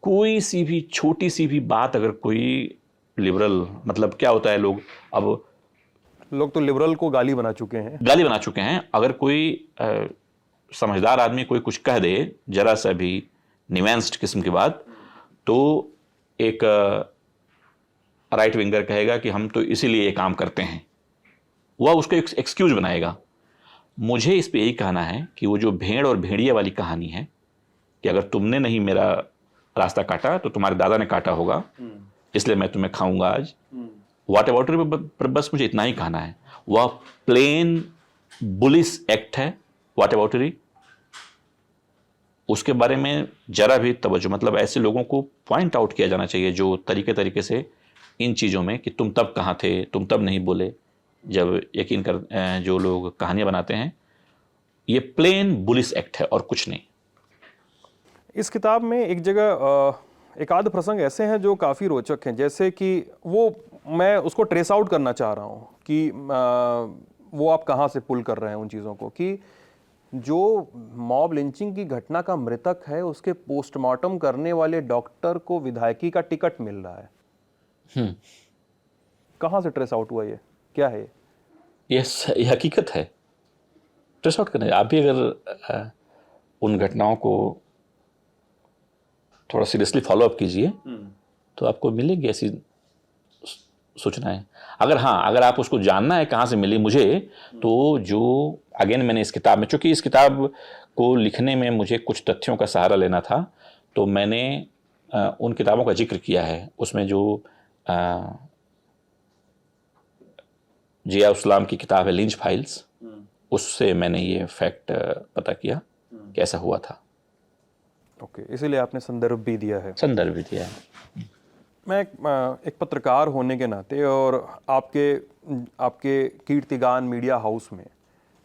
कोई सी भी छोटी सी भी बात, अगर कोई लिबरल, मतलब क्या होता है, लोग तो लिबरल को गाली बना चुके हैं। गाली बना चुके हैं। अगर कोई समझदार आदमी कोई कुछ कह दे जरा सा भी निवेंस्ड किस्म की बात, तो एक राइट विंगर कहेगा कि हम तो इसीलिए ये काम करते हैं, वह उसको एक एक्सक्यूज बनाएगा। मुझे इस पे यही कहना है कि वो जो भेड़ और भेड़िया वाली कहानी है कि अगर तुमने नहीं मेरा रास्ता काटा तो तुम्हारे दादा ने काटा होगा, इसलिए मैं तुम्हें खाऊंगा आज, वाटर वाटर पर बस मुझे इतना ही कहना है। वह प्लेन बुलिस एक्ट है वाटर वाटरी, उसके बारे में जरा भी तवज्जो, मतलब ऐसे लोगों को पॉइंट आउट किया जाना चाहिए जो तरीके से इन चीज़ों में कि तुम तब कहाँ थे, तुम तब नहीं बोले, जब यकीन कर जो लोग कहानियाँ बनाते हैं, ये प्लेन बुलिस एक्ट है और कुछ नहीं। इस किताब में एक जगह एक आध प्रसंग ऐसे हैं जो काफ़ी रोचक हैं, जैसे कि वो मैं उसको ट्रेस आउट करना चाह रहा हूँ कि वो आप कहाँ से पुल कर रहे हैं उन चीज़ों को, कि जो मॉब लिंचिंग की घटना का मृतक है उसके पोस्टमार्टम करने वाले डॉक्टर को विधायकी का टिकट मिल रहा है। कहाँ से ट्रेस आउट हुआ, ये क्या है? ये हकीकत है, ट्रेस आउट करना। आप भी अगर उन घटनाओं को थोड़ा सीरियसली फॉलो अप कीजिए तो आपको मिलेगी ऐसी सूचनाएं। अगर आप उसको जानना है कहाँ से मिली मुझे, तो जो अगेन मैंने इस किताब में, चूंकि इस किताब को लिखने में मुझे कुछ तथ्यों का सहारा लेना था, तो मैंने उन किताबों का जिक्र किया है। उसमें जो जिया उस्लाम की किताब है लिंच फाइल्स, उससे मैंने ये फैक्ट पता किया कि ऐसा हुआ था। ओके, इसीलिए आपने संदर्भ भी दिया है। संदर्भ भी दिया है। मैं एक पत्रकार होने के नाते और आपके कीर्तिगान मीडिया हाउस में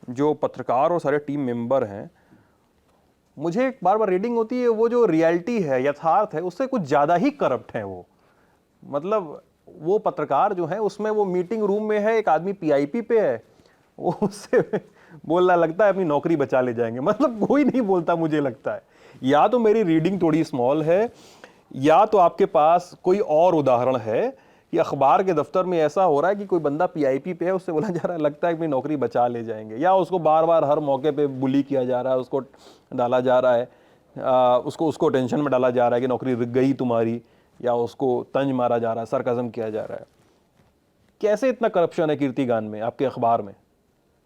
जो पत्रकार और सारे टीम मेंबर हैं, मुझे एक बार रीडिंग होती है, वो जो रियलिटी है, यथार्थ है, उससे कुछ ज़्यादा ही करप्ट है वो। मतलब वो पत्रकार जो है उसमें वो मीटिंग रूम में है, एक आदमी पीआईपी पे है, वो उससे बोलना लगता है अपनी नौकरी बचा ले जाएंगे। मतलब कोई नहीं बोलता, मुझे लगता है। या तो मेरी रीडिंग थोड़ी स्मॉल है, या तो आपके पास कोई और उदाहरण है कि अखबार के दफ्तर में ऐसा हो रहा है कि कोई बंदा पीआईपी पे है, उससे बोला जा रहा है लगता है कि अपनी नौकरी बचा ले जाएंगे, या उसको बार बार हर मौके पे बुली किया जा रहा है, उसको डाला जा रहा है, उसको टेंशन में डाला जा रहा है कि नौकरी रुक गई तुम्हारी, या उसको तंज मारा जा रहा है, सरकाज़म किया जा रहा है। कैसे इतना करप्शन है कीर्तिगान में, आपके अखबार में,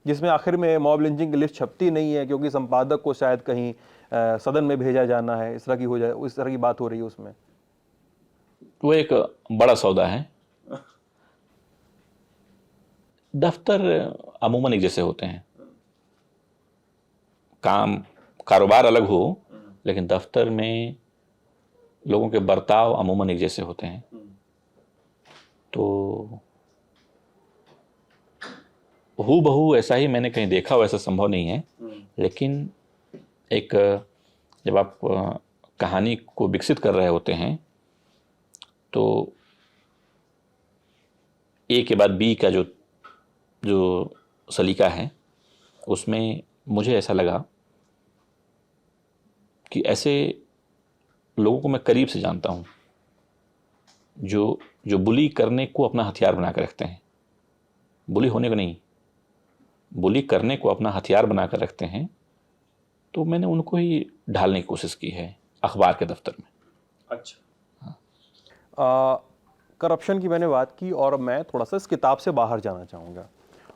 जिसमें आखिर में मॉब लिंचिंग की लिस्ट छपती नहीं है क्योंकि संपादक को शायद कहीं सदन में भेजा जाना है, इस तरह की हो जाए, इस तरह की बात हो रही है उसमें? वो एक बड़ा सौदा है। दफ्तर अमूमन एक जैसे होते हैं, कारोबार अलग हो, लेकिन दफ्तर में लोगों के बर्ताव अमूमन एक जैसे होते हैं। तो हूबहू ऐसा ही मैंने कहीं देखा हो ऐसा संभव नहीं है, लेकिन एक जब आप कहानी को विकसित कर रहे होते हैं तो ए के बाद बी का जो सलीका है, उसमें मुझे ऐसा लगा कि ऐसे लोगों को मैं करीब से जानता हूँ जो बुली करने को अपना हथियार बना कर रखते हैं, बुली होने को नहीं, बुली करने को अपना हथियार बना कर रखते हैं। तो मैंने उनको ही ढालने की कोशिश की है अखबार के दफ्तर में। अच्छा, करप्शन की मैंने बात की, और मैं थोड़ा सा इस किताब से बाहर जाना चाहूँगा।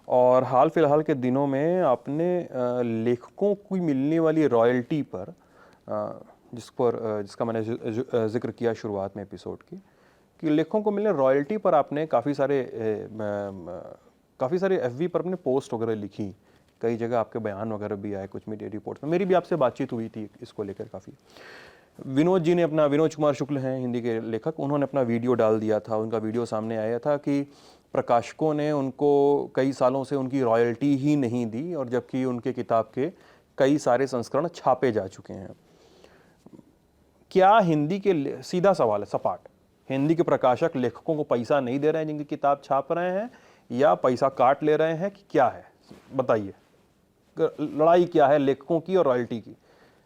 और हाल फिलहाल के दिनों में आपने लेखकों को मिलने वाली रॉयल्टी पर, जिसका मैंने जिक्र किया शुरुआत में एपिसोड की, कि लेखकों को मिलने रॉयल्टी पर आपने काफ़ी सारे एफबी पर अपने पोस्ट वगैरह लिखी, कई जगह आपके बयान वगैरह भी आए, कुछ मीडिया रिपोर्ट्स में। मेरी भी आपसे बातचीत हुई थी इसको लेकर काफ़ी। विनोद जी ने अपना, विनोद कुमार शुक्ल हैं हिंदी के लेखक, उन्होंने अपना वीडियो डाल दिया था। उनका वीडियो सामने आया था कि प्रकाशकों ने उनको कई सालों से उनकी रॉयल्टी ही नहीं दी, और जबकि उनके किताब के कई सारे संस्करण छापे जा चुके हैं। क्या हिंदी के, सीधा सवाल है सपाट, हिंदी के प्रकाशक लेखकों को पैसा नहीं दे रहे हैं जिनकी किताब छाप रहे हैं, या पैसा काट ले रहे हैं, कि क्या है? बताइए, लड़ाई क्या है लेखकों की और रॉयल्टी की?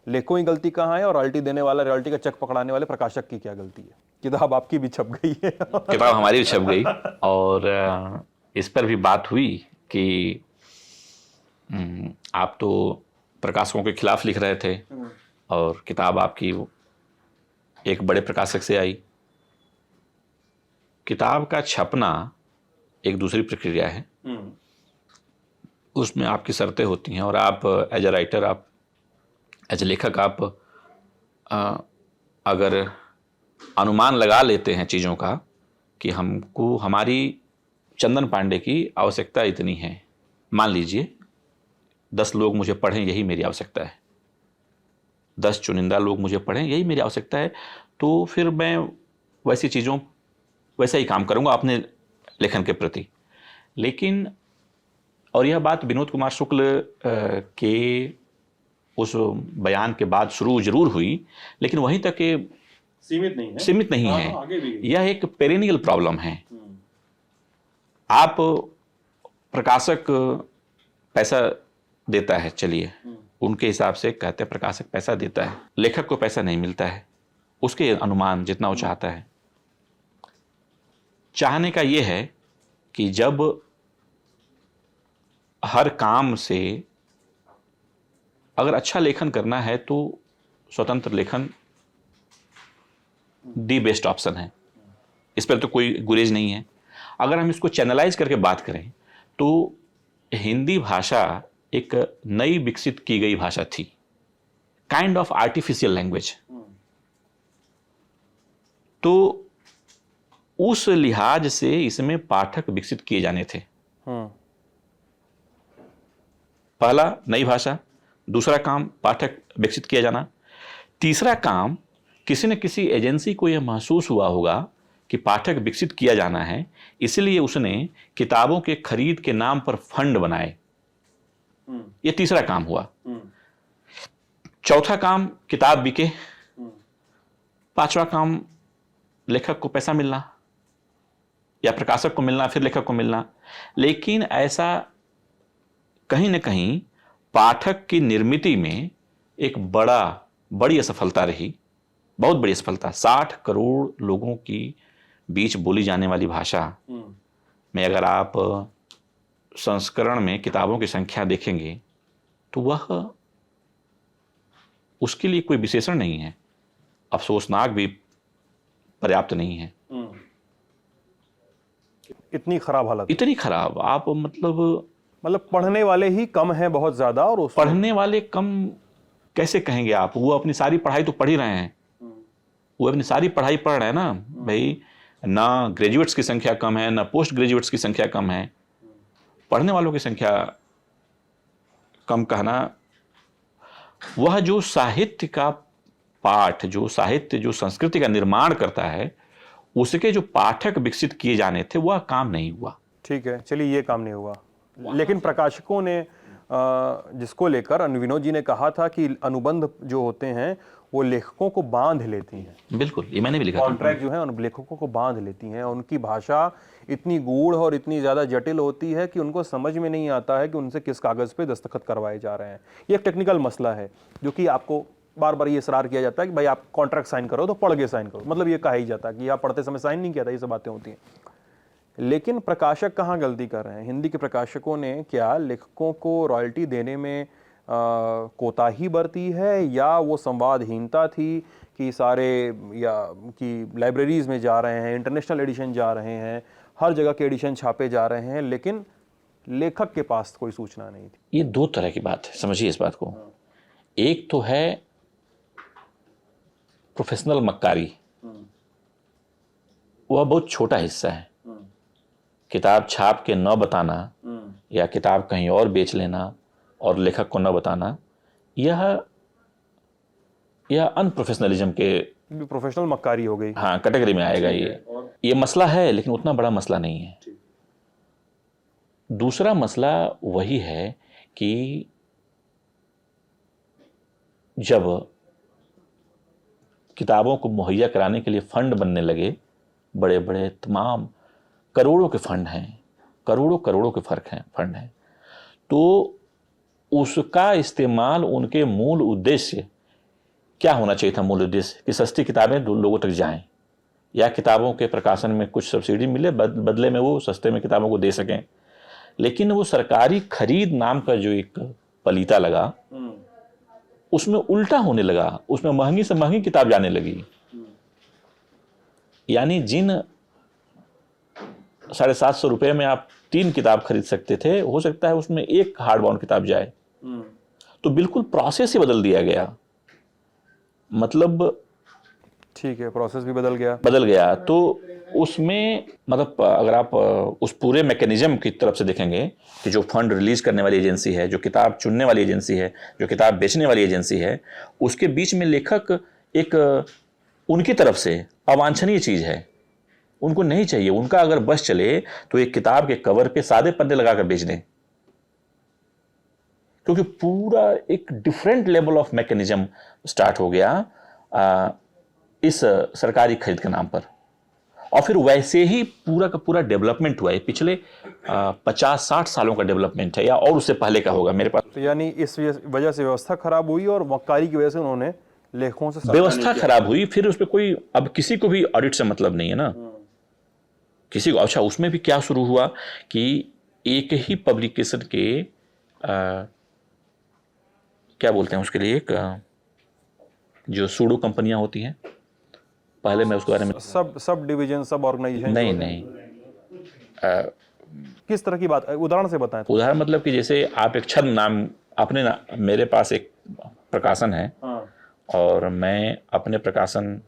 लेखकों की गलती कहाँ है, और रॉयल्टी देने वाला, रॉयल्टी का चेक पकड़ाने वाले प्रकाशक की क्या गलती है? किताब आपकी भी छप गई है। किताब हमारी भी छप गई, और इस पर भी बात हुई कि आप तो प्रकाशकों के खिलाफ लिख रहे थे और किताब आपकी एक बड़े प्रकाशक से आई। किताब का छपना एक दूसरी प्रक्रिया है, उसमें आपकी शर्तें होती हैं और आप एज ए राइटर, आप एज ए लेखक, आप अगर अनुमान लगा लेते हैं चीज़ों का कि हमको हमारी चंदन पांडे की आवश्यकता इतनी है, मान लीजिए 10 लोग मुझे पढ़ें यही मेरी आवश्यकता है, 10 चुनिंदा लोग मुझे पढ़ें यही मेरी आवश्यकता है, तो फिर मैं वैसी चीज़ों वैसा ही काम करूँगा अपने लेखन के प्रति। लेकिन और यह बात विनोद कुमार शुक्ल के उस बयान के बाद शुरू जरूर हुई, लेकिन वहीं तक के सीमित नहीं है। आगे भी यह एक पेरेनियल प्रॉब्लम है। आप प्रकाशक पैसा देता है, चलिए उनके हिसाब से कहते हैं प्रकाशक पैसा देता है, लेखक को पैसा नहीं मिलता है उसके अनुमान जितना वो चाहता है। चाहने का ये है कि जब हर काम से अगर अच्छा लेखन करना है तो स्वतंत्र लेखन दी बेस्ट ऑप्शन है, इस पर तो कोई गुरेज नहीं है। अगर हम इसको चैनलाइज करके बात करें तो हिंदी भाषा एक नई विकसित की गई भाषा थी, काइंड ऑफ आर्टिफिशियल लैंग्वेज। तो उस लिहाज से इसमें पाठक विकसित किए जाने थे। पहला नई भाषा, दूसरा काम पाठक विकसित किया जाना, तीसरा काम किसी न किसी एजेंसी को यह महसूस हुआ होगा कि पाठक विकसित किया जाना है, इसलिए उसने किताबों के खरीद के नाम पर फंड बनाए। यह तीसरा काम हुआ। चौथा काम किताब बिके, पांचवा काम लेखक को पैसा मिलना या प्रकाशक को मिलना, फिर लेखक को मिलना। लेकिन ऐसा कहीं न कहीं पाठक की निर्मिति में एक बड़ी असफलता रही, बहुत बड़ी असफलता। 60 करोड़ लोगों की बीच बोली जाने वाली भाषा में अगर आप संस्करण में किताबों की संख्या देखेंगे तो वह उसके लिए कोई विशेषण नहीं है, अफसोसनाक भी पर्याप्त नहीं है। इतनी खराब हालत, इतनी खराब, आप मतलब पढ़ने वाले ही कम हैं बहुत ज्यादा। और पढ़ने वाले कम कैसे कहेंगे आप? वो अपनी सारी पढ़ाई तो पढ़ ही रहे हैं, वो अपनी सारी पढ़ाई पढ़ रहे हैं ना भाई। ना ग्रेजुएट्स की संख्या कम है, ना पोस्ट ग्रेजुएट्स की संख्या कम है, पढ़ने वालों की संख्या कम कहना। वह जो साहित्य का पाठ, जो साहित्य, जो संस्कृति का निर्माण करता है, उसके जो पाठक विकसित किए जाने थे वह काम नहीं हुआ। ठीक है, चलिए ये काम नहीं हुआ। लेकिन प्रकाशकों ने जिसको लेकर विनोद जी ने कहा था कि अनुबंध जो होते हैं वो लेखकों को बांध लेती हैं। बिल्कुल, ये मैंने भी लिखा। कॉन्ट्रैक्ट जो है उन लेखकों को बांध लेती हैं। उनकी भाषा इतनी गूढ़ और इतनी ज़्यादा जटिल होती है कि उनको समझ में नहीं आता है कि उनसे किस कागज़ पे दस्तखत करवाए जा रहे हैं। ये एक टेक्निकल मसला है जो कि आपको बार बार ये इसरार किया जाता है कि भाई आप कॉन्ट्रैक्ट साइन करो तो पढ़ के साइन करो, मतलब ये कहा ही जाता है कि आप पढ़ते समय साइन नहीं किया था। ये सब बातें होती हैं। लेकिन प्रकाशक कहाँ गलती कर रहे हैं? हिंदी के प्रकाशकों ने क्या लेखकों को रॉयल्टी देने में कोताही बरती है, या वो संवादहीनता थी कि सारे या कि लाइब्रेरीज में जा रहे हैं, इंटरनेशनल एडिशन जा रहे हैं, हर जगह के एडिशन छापे जा रहे हैं, लेकिन लेखक के पास कोई सूचना नहीं थी? ये दो तरह की बात है, समझिए इस बात को। एक तो है प्रोफेशनल मक्कारी, वह बहुत छोटा हिस्सा है। किताब छाप के न बताना या किताब कहीं और बेच लेना और लेखक को न बताना, यह अनप्रोफेशनलिज्म के, प्रोफेशनल मक्कारी हो गई। हाँ, कैटेगरी में आएगा। ये मसला है, लेकिन उतना बड़ा मसला नहीं है। दूसरा मसला वही है कि जब किताबों को मुहैया कराने के लिए फंड बनने लगे, बड़े बड़े तमाम करोड़ों के फंड हैं, करोड़ों के फंड हैं, तो उसका इस्तेमाल उनके मूल उद्देश्य क्या होना चाहिए था? मूल उद्देश्य कि सस्ती किताबें लोगों तक जाएं, या किताबों के प्रकाशन में कुछ सब्सिडी मिले, बदले में वो सस्ते में किताबों को दे सकें। लेकिन वो सरकारी खरीद नाम का जो एक पलीता लगा, उसमें उल्टा होने लगा, उसमें महंगी से महंगी किताब जाने लगी। यानी जिन 750 रुपए में आप 3 किताब खरीद सकते थे, हो सकता है उसमें एक हार्ड बाउंड किताब जाए। तो बिल्कुल प्रोसेस ही बदल दिया गया, मतलब ठीक है, प्रोसेस भी बदल गया। तो उसमें मतलब अगर आप उस पूरे मैकेनिज्म की तरफ से देखेंगे कि जो फंड रिलीज करने वाली एजेंसी है, जो किताब चुनने वाली एजेंसी है, जो किताब बेचने वाली एजेंसी है, उसके बीच में लेखक एक उनकी तरफ से अवांछनीय चीज है, उनको नहीं चाहिए। उनका अगर बस चले तो एक किताब के कवर पे सादे पन्ने लगाकर बेच दें, क्योंकि पूरा एक different level of mechanism start हो गया इस सरकारी खरीद के नाम पर। और फिर वैसे ही पूरा का पूरा डेवलपमेंट हुआ है, पिछले 50-60 सालों का डेवलपमेंट है, या और उससे पहले का होगा मेरे पास। तो यानी इस वजह से व्यवस्था खराब हुई और मक्कारी की वजह से उन्होंने लेखकों से व्यवस्था खराब हुई, फिर उस पर कोई, अब किसी को भी ऑडिट से मतलब नहीं है ना, किसी को। अच्छा, उसमें भी क्या शुरू हुआ कि एक ही पब्लिकेशन के क्या बोलते हैं उसके लिए, एक जो सूडो कंपनियां होती हैं, पहले मैं उसके बारे में सब डिवीजन, सब ऑर्गेनाइजेशन। नहीं किस तरह की बात, उदाहरण से बताएं। उदाहरण मतलब कि जैसे आप एक छद्म नाम अपने मेरे पास एक प्रकाशन है, और मैं अपने प्रकाशन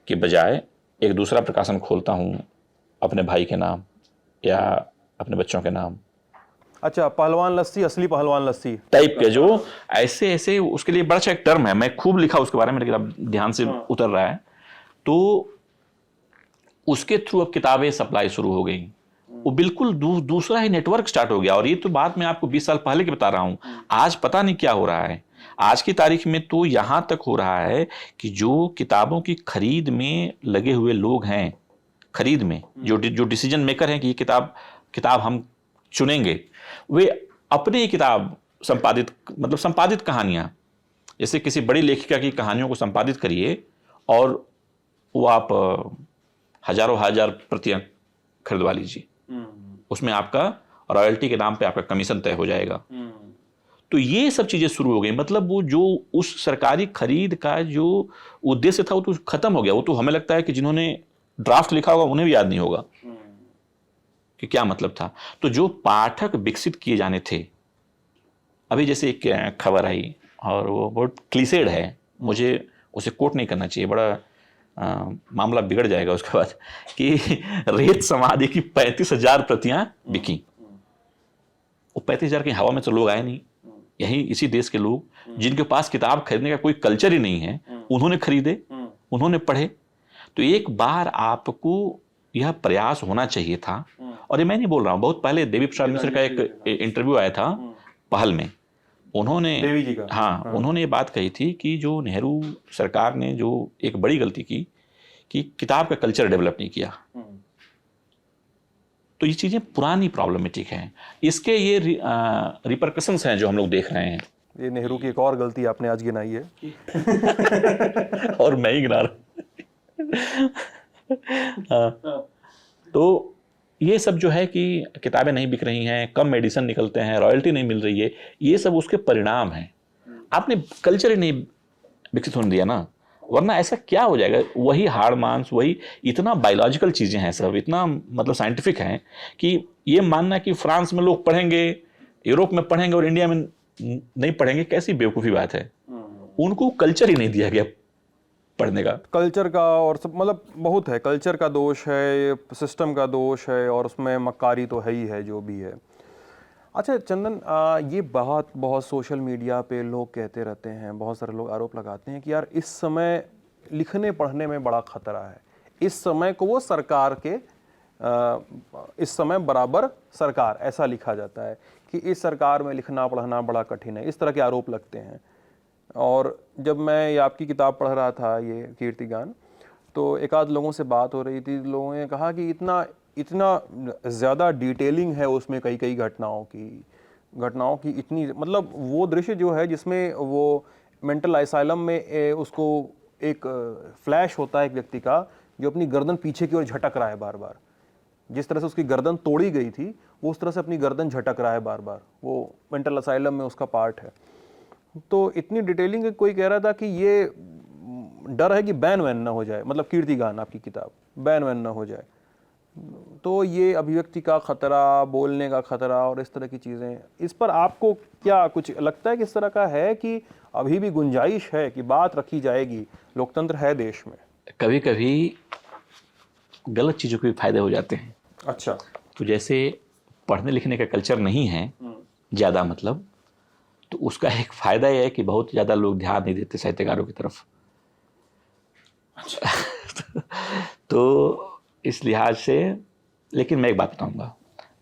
के बजाय एक दूसरा प्रकाशन खोलता हूं अपने भाई के नाम या अपने बच्चों के नाम। अच्छा, पहलवान लस्सी, असली पहलवान लस्सी टाइप के जो ऐसे ऐसे, उसके लिए बड़ा अच्छा एक टर्म है, मैं खूब लिखा उसके बारे में, लेकिन अब ध्यान से उतर रहा है। तो उसके थ्रू अब किताबें सप्लाई शुरू हो गई, वो बिल्कुल दूसरा ही नेटवर्क स्टार्ट हो गया। और ये तो बात मैं आपको 20 साल पहले की बता रहा हूं, आज पता नहीं क्या हो रहा है। आज की तारीख में तो यहां तक हो रहा है कि जो किताबों की खरीद में लगे हुए लोग हैं, खरीद में जो डिसीजन मेकर हैं कि ये किताब हम चुनेंगे, वे अपनी ही किताब संपादित कहानियां, जैसे किसी बड़ी लेखिका की कहानियों को संपादित करिए और वो आप हजारों हजार प्रतियां खरीदवा लीजिए, उसमें आपका रॉयल्टी के नाम पे आपका कमीशन तय हो जाएगा। तो ये सब चीजें शुरू हो गई, मतलब वो जो उस सरकारी खरीद का जो उद्देश्य था वो तो खत्म हो गया। वो तो हमें लगता है कि जिन्होंने ड्राफ्ट लिखा होगा उन्हें भी याद नहीं होगा कि क्या मतलब था। तो जो पाठक विकसित किए जाने थे, अभी जैसे एक खबर आई और वो बहुत क्लीसेड है, मुझे उसे कोट नहीं करना चाहिए, बड़ा मामला बिगड़ जाएगा उसके बाद, कि रेत समाधि की 35,000 प्रतियां बिकी। वो 35,000 की हवा में तो लोग आए नहीं, यही इसी देश के लोग जिनके पास किताब खरीदने का कोई कल्चर ही नहीं है, उन्होंने खरीदे, उन्होंने पढ़े। तो एक बार आपको यह प्रयास होना चाहिए था। और ये मैं नहीं बोल रहा हूं, बहुत पहले देवी प्रसाद मिश्र का एक इंटरव्यू आया था पहल में, उन्होंने देवी जी का, हाँ, उन्होंने ये बात कही थी कि जो नेहरू सरकार ने जो एक बड़ी गलती की कि किताब का कल्चर डेवलप नहीं किया। तो ये चीजें पुरानी प्रॉब्लमेटिक हैं, इसके ये रिपरकशंस हैं जो हम लोग देख रहे हैं। ये नेहरू की एक और गलती आपने आज गिनाई है। और मैं ही गिना रहा। तो ये सब जो है कि किताबें नहीं बिक रही हैं, कम एडिशन निकलते हैं, रॉयल्टी नहीं मिल रही है, ये सब उसके परिणाम हैं। आपने कल्चर ही नहीं विकसित होने दिया ना, वरना ऐसा क्या हो जाएगा, वही हाड़ मांस, वही इतना बायोलॉजिकल चीजें हैं सब, इतना मतलब साइंटिफिक हैं कि ये मानना कि फ्रांस में लोग पढ़ेंगे, यूरोप में पढ़ेंगे और इंडिया में नहीं पढ़ेंगे, कैसी बेवकूफ़ी बात है। उनको कल्चर ही नहीं दिया गया पढ़ने का। कल्चर का और सब मतलब बहुत है, कल्चर का दोष है, सिस्टम का दोष है, और उसमें मक्कारी तो है ही है जो भी है। अच्छा चंदन, ये बहुत सोशल मीडिया पे लोग कहते रहते हैं, बहुत सारे लोग आरोप लगाते हैं कि यार इस समय लिखने पढ़ने में बड़ा खतरा है, इस समय को वो सरकार के इस समय बराबर सरकार, ऐसा लिखा जाता है कि इस सरकार में लिखना पढ़ना बड़ा कठिन है, इस तरह के आरोप लगते हैं। और जब मैं ये आपकी किताब पढ़ रहा था, ये कीर्तिगान, तो एक आध लोगों से बात हो रही थी, लोगों ने कहा कि इतना ज़्यादा डिटेलिंग है उसमें, कई घटनाओं की इतनी, मतलब वो दृश्य जो है जिसमें वो मेंटल असाइलम में उसको एक फ्लैश होता है एक व्यक्ति का जो अपनी गर्दन पीछे की ओर झटक रहा है बार बार, जिस तरह से उसकी गर्दन तोड़ी गई थी वो उस तरह से अपनी गर्दन झटक रहा है बार बार, वो मेंटल असाइलम में उसका पार्ट है। तो इतनी डिटेलिंग कोई कह रहा था कि ये डर है कि बैन वैन ना हो जाए, मतलब कीर्तिगान आपकी किताब बैन वैन ना हो जाए। तो ये अभिव्यक्ति का खतरा, बोलने का खतरा और इस तरह की चीज़ें, इस पर आपको क्या कुछ लगता है कि इस तरह का है कि अभी भी गुंजाइश है कि बात रखी जाएगी, लोकतंत्र है देश में? कभी कभी गलत चीज़ों के भी फायदे हो जाते हैं। अच्छा। तो जैसे पढ़ने लिखने का कल्चर नहीं है ज़्यादा, मतलब, तो उसका एक फ़ायदा यह है कि बहुत ज़्यादा लोग ध्यान नहीं देते साहित्यकारों की तरफ। तो इस लिहाज से, लेकिन मैं एक बात बताऊंगा।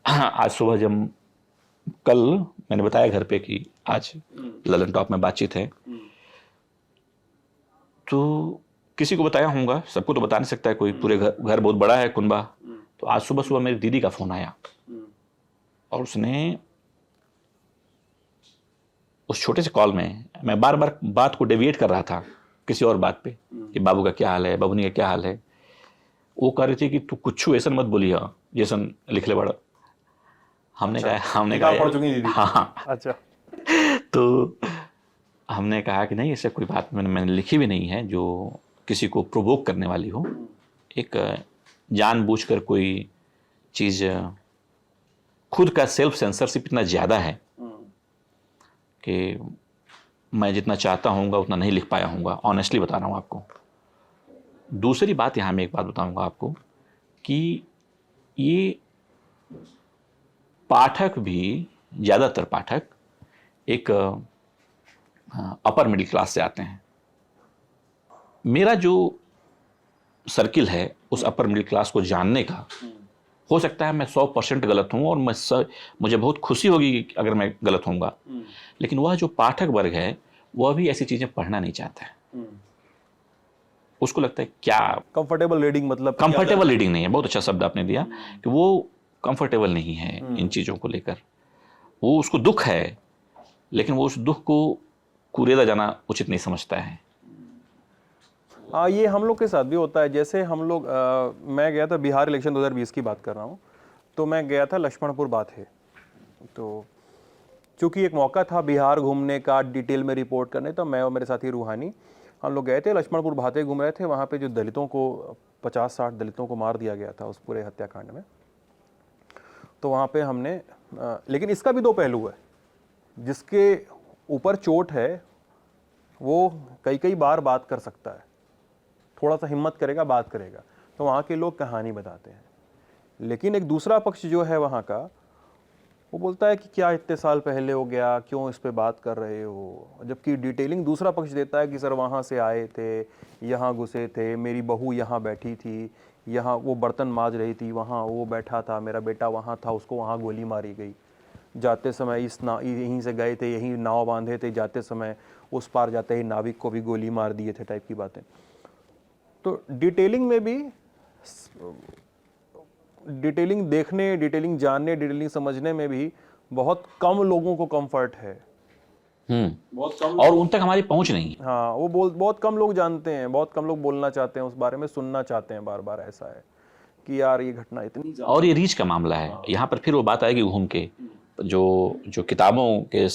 आज सुबह जब, कल मैंने बताया घर पे कि आज ललन टॉप में बातचीत है, तो किसी को बताया होगा, सबको तो बता नहीं सकता है कोई, पूरे घर बहुत बड़ा है कुनबा। तो आज सुबह सुबह मेरी दीदी का फ़ोन आया और उसने उस छोटे से कॉल में, मैं बार बार बात को डेविएट कर रहा था किसी और बात पे कि बाबू का क्या हाल है, बाबूनी का क्या हाल है। वो कह रही थी कि तू कुछ ऐसा मत बोलिए जैसन लिख ले बड़ा। हमने कहा पढ़ चुकी दीदी। हाँ। अच्छा। तो हमने कहा कि नहीं, ऐसे कोई बात मैंने लिखी भी नहीं है जो किसी को प्रोवोक करने वाली हो। एक जानबूझकर कोई चीज़, खुद का सेल्फ सेंसरशिप इतना ज़्यादा है कि मैं जितना चाहता हूँगा उतना नहीं लिख पाया हूँगा, ऑनेस्टली बता रहा हूँ आपको। दूसरी बात, यहाँ मैं एक बात बताऊँगा आपको कि ये पाठक भी, ज़्यादातर पाठक एक अपर मिडिल क्लास से आते हैं। मेरा जो सर्किल है उस अपर मिडिल क्लास को जानने का, हो सकता है मैं 100% गलत हूँ और मुझे बहुत खुशी होगी अगर मैं गलत होऊंगा, लेकिन वह जो पाठक वर्ग है वह भी ऐसी चीज़ें पढ़ना नहीं चाहता है। उसको लगता है क्या कंफर्टेबल रीडिंग, मतलब कंफर्टेबल रीडिंग नहीं है, बहुत अच्छा शब्द आपने दिया कि वो कंफर्टेबल नहीं है इन चीज़ों को लेकर। वो उसको दुख है, लेकिन वो उस दुख को कुरेदा जाना उचित नहीं समझता है। हाँ, ये हम लोग के साथ भी होता है। जैसे हम लोग, मैं गया था बिहार इलेक्शन 2020 की बात कर रहा हूँ, तो मैं गया था लक्ष्मणपुर बाथे। तो चूँकि एक मौका था बिहार घूमने का, डिटेल में रिपोर्ट करने, तो मैं और मेरे साथी रूहानी हम लोग गए थे लक्ष्मणपुर बाथे, घूम रहे थे। वहाँ पे जो दलितों को 50-60 दलितों को मार दिया गया था उस पूरे हत्याकांड में, तो वहाँ पे हमने, लेकिन इसका भी दो पहलू है। जिसके ऊपर चोट है वो कई बार बात कर सकता है, थोड़ा सा हिम्मत करेगा, बात करेगा, तो वहाँ के लोग कहानी बताते हैं। लेकिन एक दूसरा पक्ष जो है वहाँ का, वो बोलता है कि क्या इतने साल पहले हो गया, क्यों इस पे बात कर रहे हो। जबकि डिटेलिंग दूसरा पक्ष देता है कि सर वहाँ से आए थे, यहाँ घुसे थे, मेरी बहू यहाँ बैठी थी, यहाँ वो बर्तन मांज रही थी, वहाँ वो बैठा था, मेरा बेटा वहाँ था, उसको वहाँ गोली मारी गई, जाते समय यहीं से गए थे, यहीं नाव बांधे थे, जाते समय उस पार जाते ही नाविक को भी गोली मार दिए थे, टाइप की बातें। तो डिटेलिंग में भी, डिटेलिंग देखने, डिटेलिंग जानने, डिटेलिंग समझने में भी बहुत कम लोगों को कंफर्ट है। बहुत कम, और उन तक हमारी पहुंच नहीं है। हाँ, वो बहुत कम लोग जानते हैं, बहुत कम लोग बोलना चाहते हैं, उस बारे में सुनना चाहते हैं। बार बार ऐसा है कि यार ये घटना इतनी, और ये रीच का मामला है। यहाँ पर फिर वो बात आएगी घूम के, जो किताबों के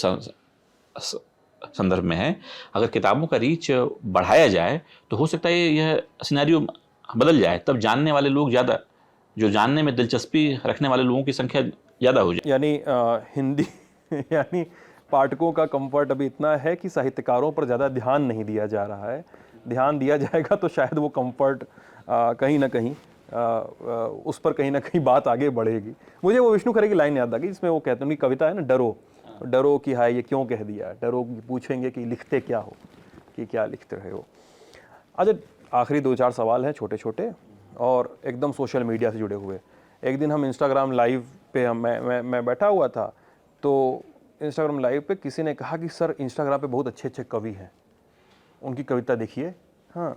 संदर्भ में है। अगर किताबों का रीच बढ़ाया जाए तो हो सकता है यह सिनेरियो बदल जाए, तब जानने वाले लोग ज़्यादा, जो जानने में दिलचस्पी रखने वाले लोगों की संख्या ज़्यादा हो जाए। यानी हिंदी यानी पाठकों का कंफर्ट अभी इतना है कि साहित्यकारों पर ज़्यादा ध्यान नहीं दिया जा रहा है। ध्यान दिया जाएगा तो शायद वो कंफर्ट कहीं ना कहीं उस पर कहीं ना कहीं बात आगे बढ़ेगी। मुझे वो विष्णु खरे की लाइन याद आ गई, जिसमें वो कहते हैं, उनकी कविता है ना, डरो कि हाय ये क्यों कह दिया, डरो पूछेंगे कि लिखते क्या हो, कि क्या लिखते रहे हो। अच्छा, आखिरी 2-4 सवाल हैं छोटे छोटे और एकदम सोशल मीडिया से जुड़े हुए। एक दिन हम इंस्टाग्राम लाइव पे, मैं बैठा हुआ था, तो इंस्टाग्राम लाइव पे किसी ने कहा कि सर इंस्टाग्राम पे बहुत अच्छे अच्छे कवि हैं, उनकी कविता देखिए। हाँ,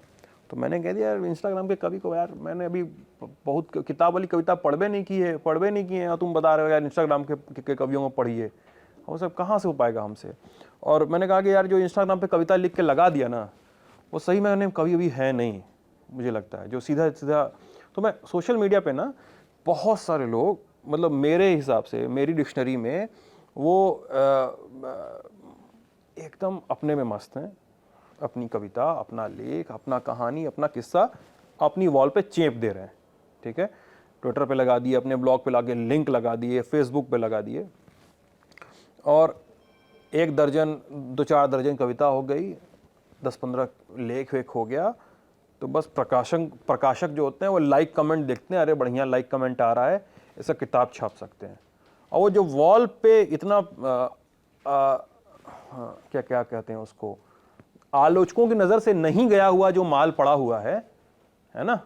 तो मैंने कह दिया यार इंस्टाग्राम के कवि को, यार मैंने अभी बहुत किताब वाली कविता पढ़ नहीं की है और तुम बता रहे हो यार इंस्टाग्राम के कवियों को पढ़िए, वो सब कहाँ से हो पाएगा हमसे। और मैंने कहा कि यार जो इंस्टाग्राम पे कविता लिख के लगा दिया ना, वो सही में कवि अभी है नहीं, मुझे लगता है, जो सीधा सीधा। तो मैं सोशल मीडिया पे ना, बहुत सारे लोग, मतलब मेरे हिसाब से, मेरी डिक्शनरी में वो एकदम अपने में मस्त हैं, अपनी कविता, अपना लेख, अपना कहानी, अपना किस्सा अपनी वॉल पे चेप दे रहे हैं, ठीक है। ट्विटर पे लगा दिए, अपने ब्लॉग पे लगा लिंक लगा दिए, फेसबुक पे लगा दिए, और 1 दर्जन 2-4 दर्जन कविता हो गई, 10-15 लेख वेख हो गया, तो बस प्रकाशक जो होते हैं वो लाइक कमेंट देखते हैं, अरे बढ़िया लाइक कमेंट आ रहा है, ऐसा किताब छाप सकते हैं। और वो जो वॉल पे इतना क्या क्या कहते हैं उसको, आलोचकों की नज़र से नहीं गया हुआ जो माल पड़ा हुआ है ना,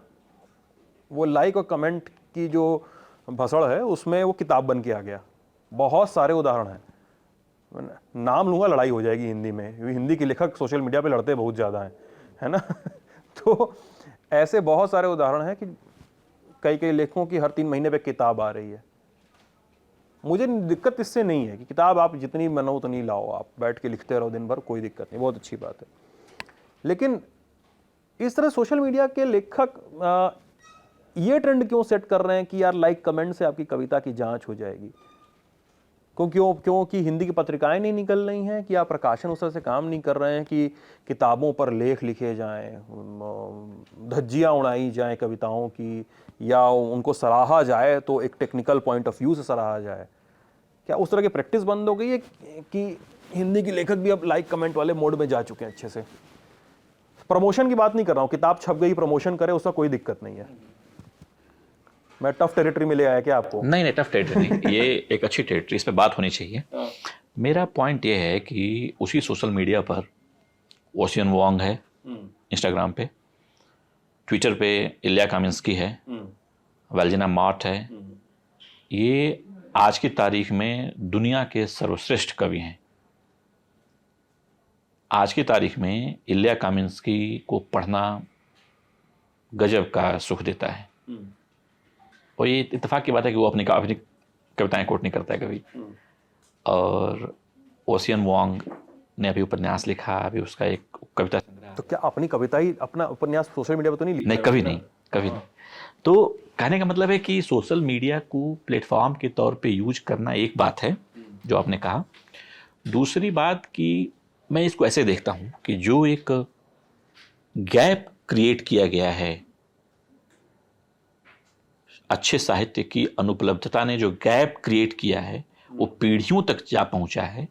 वो लाइक और कमेंट की जो भसड़ है उसमें वो किताब बन के आ गया। बहुत सारे उदाहरण हैं, नाम लूँगा लड़ाई हो जाएगी हिंदी में, हिंदी के लेखक सोशल मीडिया पे लड़ते बहुत ज़्यादा हैं, है ना। तो ऐसे बहुत सारे उदाहरण हैं कि कई लेखकों की हर 3 महीने पे किताब आ रही है। मुझे दिक्कत इससे नहीं है कि किताब आप जितनी मनो उतनी लाओ, आप बैठ के लिखते रहो दिन भर, कोई दिक्कत नहीं, बहुत अच्छी बात है। लेकिन इस तरह सोशल मीडिया के लेखक ये ट्रेंड क्यों सेट कर रहे हैं कि यार लाइक कमेंट से आपकी कविता की जांच हो जाएगी? क्योंकि हिंदी की पत्रिकाएं नहीं निकल रही हैं, कि आप प्रकाशन उस तरह से काम नहीं कर रहे हैं कि किताबों पर लेख लिखे जाएं, धज्जियां उड़ाई जाएं कविताओं की, या उनको सराहा जाए तो एक टेक्निकल पॉइंट ऑफ व्यू से सराहा जाए? क्या उस तरह की प्रैक्टिस बंद हो गई है कि हिंदी के लेखक भी अब लाइक कमेंट वाले मोड में जा चुके हैं अच्छे से? प्रमोशन की बात नहीं कर रहा हूँ, किताब छप गई प्रमोशन करे उसका कोई दिक्कत नहीं है। मैं टफ टेरिटरी में ले आया क्या आपको? नहीं टफ टेरिटरी नहीं, ये एक अच्छी टेरिटरी, इस पे बात होनी चाहिए। मेरा पॉइंट ये है कि उसी सोशल मीडिया पर ओशियन वोंग है, इंस्टाग्राम पे, ट्विटर पे इल्या कामिंस्की है, वेल्जिना मार्ट है, ये आज की तारीख में दुनिया के सर्वश्रेष्ठ कवि हैं। आज की तारीख में इल्या कामिंस्की को पढ़ना गजब का सुख देता है। और ये इत्तेफाक की बात है कि वो अपनी कविताएं कोट नहीं करता है कभी। और ओशियन वोंग ने अभी उपन्यास लिखा, अभी उसका एक कविता संग्रह। तो क्या अपनी कविता ही अपना उपन्यास सोशल मीडिया पर तो नहीं लिखा? नहीं, कभी नहीं, कभी नहीं। तो कहने का मतलब है कि सोशल मीडिया को प्लेटफॉर्म के तौर पे यूज करना एक बात है, जो आपने कहा। दूसरी बात कि मैं इसको ऐसे देखता हूं कि जो एक गैप क्रिएट किया गया है, अच्छे साहित्य की अनुपलब्धता ने जो गैप क्रिएट किया है, वो पीढ़ियों तक जा पहुंचा है।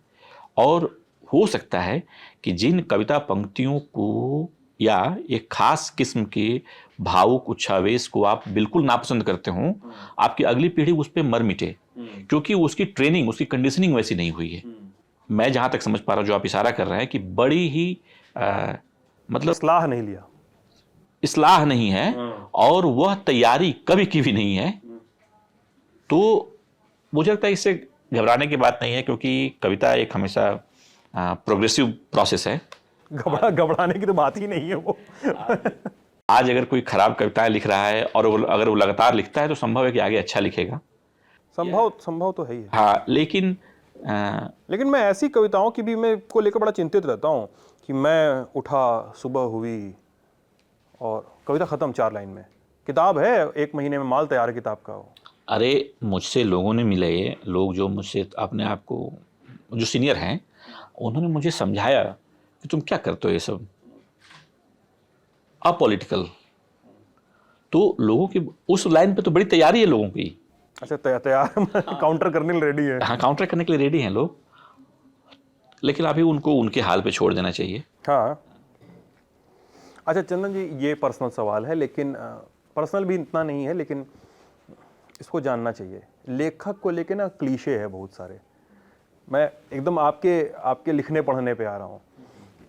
और हो सकता है कि जिन कविता पंक्तियों को या एक खास किस्म के भावुक उच्छावेश को आप बिल्कुल नापसंद करते हो, आपकी अगली पीढ़ी उस पर मर मिटे, क्योंकि उसकी ट्रेनिंग, उसकी कंडीशनिंग वैसी नहीं हुई है। मैं जहां तक समझ पा रहा हूं, जो आप इशारा कर रहे हैं कि बड़ी ही मतलब इस्लाह नहीं लिया, इस्लाह नहीं है, और वह तैयारी कभी की भी नहीं है। तो मुझे लगता है इससे घबराने की बात नहीं है, क्योंकि कविता एक हमेशा प्रोग्रेसिव प्रोसेस है। घबराने की तो बात ही नहीं है वो। आज अगर कोई खराब कविताएं लिख रहा है और अगर वो लगातार लिखता है, तो संभव है कि आगे अच्छा लिखेगा। संभव तो है ही है। हाँ, लेकिन मैं ऐसी कविताओं की भी मैं को लेकर बड़ा चिंतित रहता हूँ कि मैं उठा, सुबह हुई, और कविता खत्म 4 लाइन में। किताब है, 1 महीने में माल तैयार है किताब का हो। अरे मुझसे लोगों ने मिले, लोग जो मुझसे अपने आप को जो सीनियर हैं, उन्होंने मुझे समझाया कि तुम क्या करते हो ये सब अपॉलिटिकल। तो लोगों की उस लाइन पे तो बड़ी तैयारी है लोगों की। अच्छा, तैयार काउंटर करने के लिए रेडी है। हाँ, काउंटर करने के लिए रेडी हैं लोग, लेकिन अभी उनको उनके हाल पे छोड़ देना चाहिए। हाँ। अच्छा चंदन जी, ये पर्सनल सवाल है, लेकिन पर्सनल भी इतना नहीं है, लेकिन इसको जानना चाहिए। लेखक को लेके ना क्लीशे है बहुत सारे। मैं एकदम आपके लिखने पढ़ने पे आ रहा हूँ,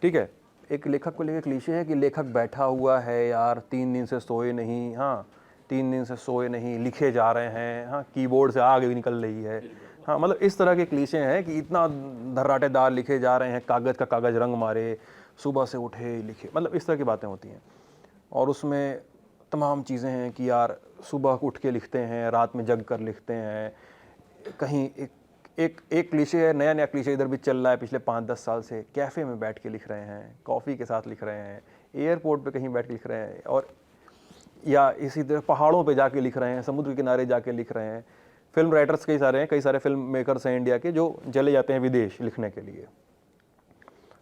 ठीक है। एक लेखक को लेके क्लीशे है कि लेखक बैठा हुआ है यार, 3 दिन से सोए नहीं, हाँ 3 दिन से सोए नहीं, लिखे जा रहे हैं, हाँ कीबोर्ड से आग भी निकल रही है, हाँ मतलब इस तरह के क्लीशे हैं कि इतना धर्राटेदार लिखे जा रहे हैं, कागज़ का कागज़ रंग मारे, सुबह से उठे लिखे, मतलब इस तरह की बातें होती हैं। और उसमें तमाम चीज़ें हैं कि यार सुबह उठ के लिखते हैं, रात में जग कर लिखते हैं। कहीं एक क्लीशे है, नया क्लीशे इधर भी चल रहा है पिछले 5-10 साल से, कैफ़े में बैठ के लिख रहे हैं, कॉफ़ी के साथ लिख रहे हैं, एयरपोर्ट पे कहीं बैठ के लिख रहे हैं, और या इसी तरह पहाड़ों पे जाके लिख रहे हैं, समुद्र किनारे जाके लिख रहे हैं। फिल्म राइटर्स कई सारे फिल्म मेकर्स हैं इंडिया के जो चले जाते हैं विदेश लिखने के लिए।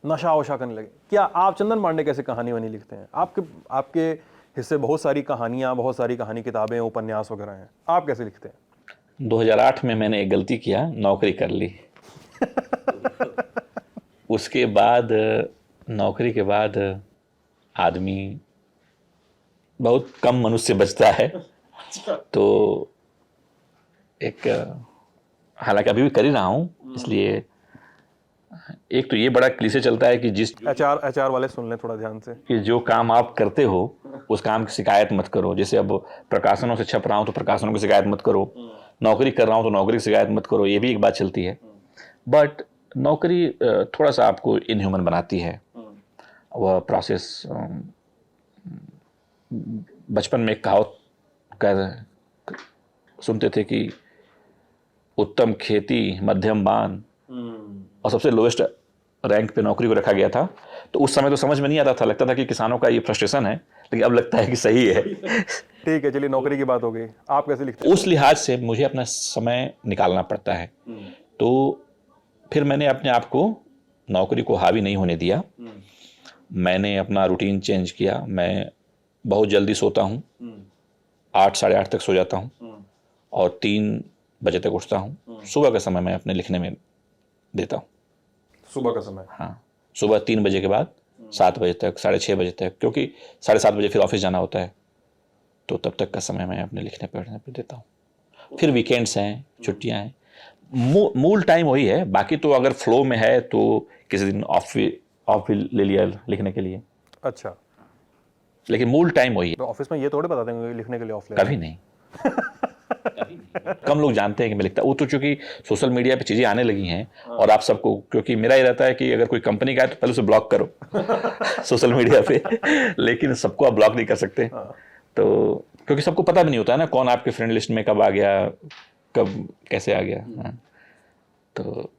नशा वशा करने लगे। क्या आप चंदन पांडे कैसे कहानी वानी लिखते हैं? आपके आपके हिस्से बहुत सारी कहानियाँ, बहुत सारी कहानी किताबें, उपन्यास वगैरह हैं, आप कैसे लिखते हैं? 2008 में मैंने एक गलती किया, नौकरी कर ली। उसके बाद नौकरी के बाद आदमी, बहुत कम मनुष्य बचता है। तो एक, हालांकि अभी भी कर ही रहा हूँ, इसलिए एक तो ये बड़ा क्लीशे चलता है कि एचआर वाले सुन लें थोड़ा ध्यान से। कि जो काम आप करते हो उस काम की शिकायत मत करो। जैसे अब प्रकाशनों से छप रहा हूँ तो प्रकाशनों की शिकायत मत करो, नौकरी कर रहा हूँ तो नौकरी की शिकायत मत करो, ये भी एक बात चलती है। बट नौकरी थोड़ा सा आपको इनह्यूमन बनाती है। वह प्रोसेस, बचपन में एक कहावत कर सुनते थे कि उत्तम खेती, मध्यम बान और सबसे लोएस्ट रैंक पे नौकरी को रखा गया था। तो उस समय तो समझ में नहीं आता था, लगता था कि किसानों का ये फ्रस्ट्रेशन है, लेकिन अब लगता है कि सही है। ठीक है, चलिए नौकरी की बात हो गई, आप कैसे लिखते हैं? उस लिहाज से मुझे अपना समय निकालना पड़ता है। तो फिर मैंने अपने आप को नौकरी को हावी नहीं होने दिया। मैंने अपना रूटीन चेंज किया। मैं बहुत जल्दी सोता हूँ, 8 साढ़े 8 तक सो जाता हूँ और 3 बजे तक उठता हूँ। सुबह का समय मैं अपने लिखने में देता हूँ। सुबह का समय? हाँ, सुबह 3 बजे के बाद 7 बजे तक, 6:30 बजे तक, क्योंकि 7:30 बजे फिर ऑफिस जाना होता है। तो तब तक का समय मैं अपने लिखने पढ़ने पर देता हूँ। फिर वीकेंड्स हैं, छुट्टियाँ हैं, मूल टाइम वही है। बाकी तो अगर फ्लो में है तो किसी दिन ऑफ भी ले लिया लिखने के लिए। अच्छा, लेकिन मूल टाइम वही है। तो ऑफिस में ये थोड़े बता देंगे लिखने के लिए ऑफ ले कभी नहीं। कम लोग जानते हैं कि मैं लिखता। वो तो चूंकि सोशल मीडिया पे चीजें आने लगी हैं और आप सबको, क्योंकि मेरा ये रहता है कि अगर कोई कंपनी का है तो पहले उसे ब्लॉक करो सोशल मीडिया पे। लेकिन सबको आप ब्लॉक नहीं कर सकते। तो क्योंकि सबको पता भी नहीं होता है ना कौन आपके फ्रेंड लिस्ट में कब आ गया, कब कैसे आ गया। हाँ। तो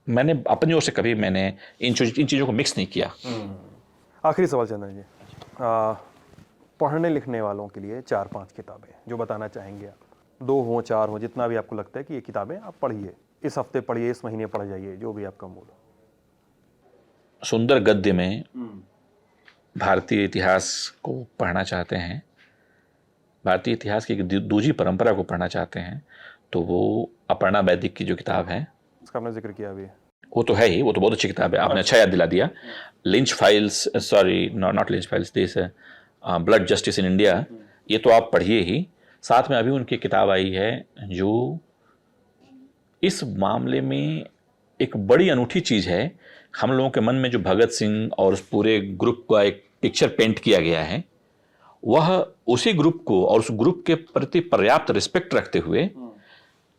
मैंने अपनी ओर से कभी मैंने इन चीज़ों को मिक्स नहीं किया। आखिरी सवाल चंदन जी, पढ़ने लिखने वालों के लिए 4-5 किताबें जो बताना चाहेंगे आप? 2 हो, 4 हो, जितना भी आपको लगता है कि ये किताबें आप पढ़िए, इस हफ्ते पढ़िए, इस महीने पढ़ जाइए, जो भी आपका मूड हो। सुंदर गद्य में भारतीय इतिहास को पढ़ना चाहते हैं, भारतीय इतिहास की एक दूजी परंपरा को पढ़ना चाहते हैं, तो वो अपर्णा वैदिक की जो किताब है, इसका आपने जिक्र किया अभी, वो तो है ही, वो तो बहुत अच्छी किताब है। आपने अच्छा याद दिला दिया। Lynch files, sorry not lynch files, this blood justice in India, ये तो आप पढ़िए ही। साथ में अभी उनकी किताब आई है जो इस मामले में एक बड़ी अनूठी चीज़ है। हम लोगों के मन में जो भगत सिंह और उस पूरे ग्रुप का एक पिक्चर पेंट किया गया है, वह उसी ग्रुप को और उस ग्रुप के प्रति पर्याप्त रिस्पेक्ट रखते हुए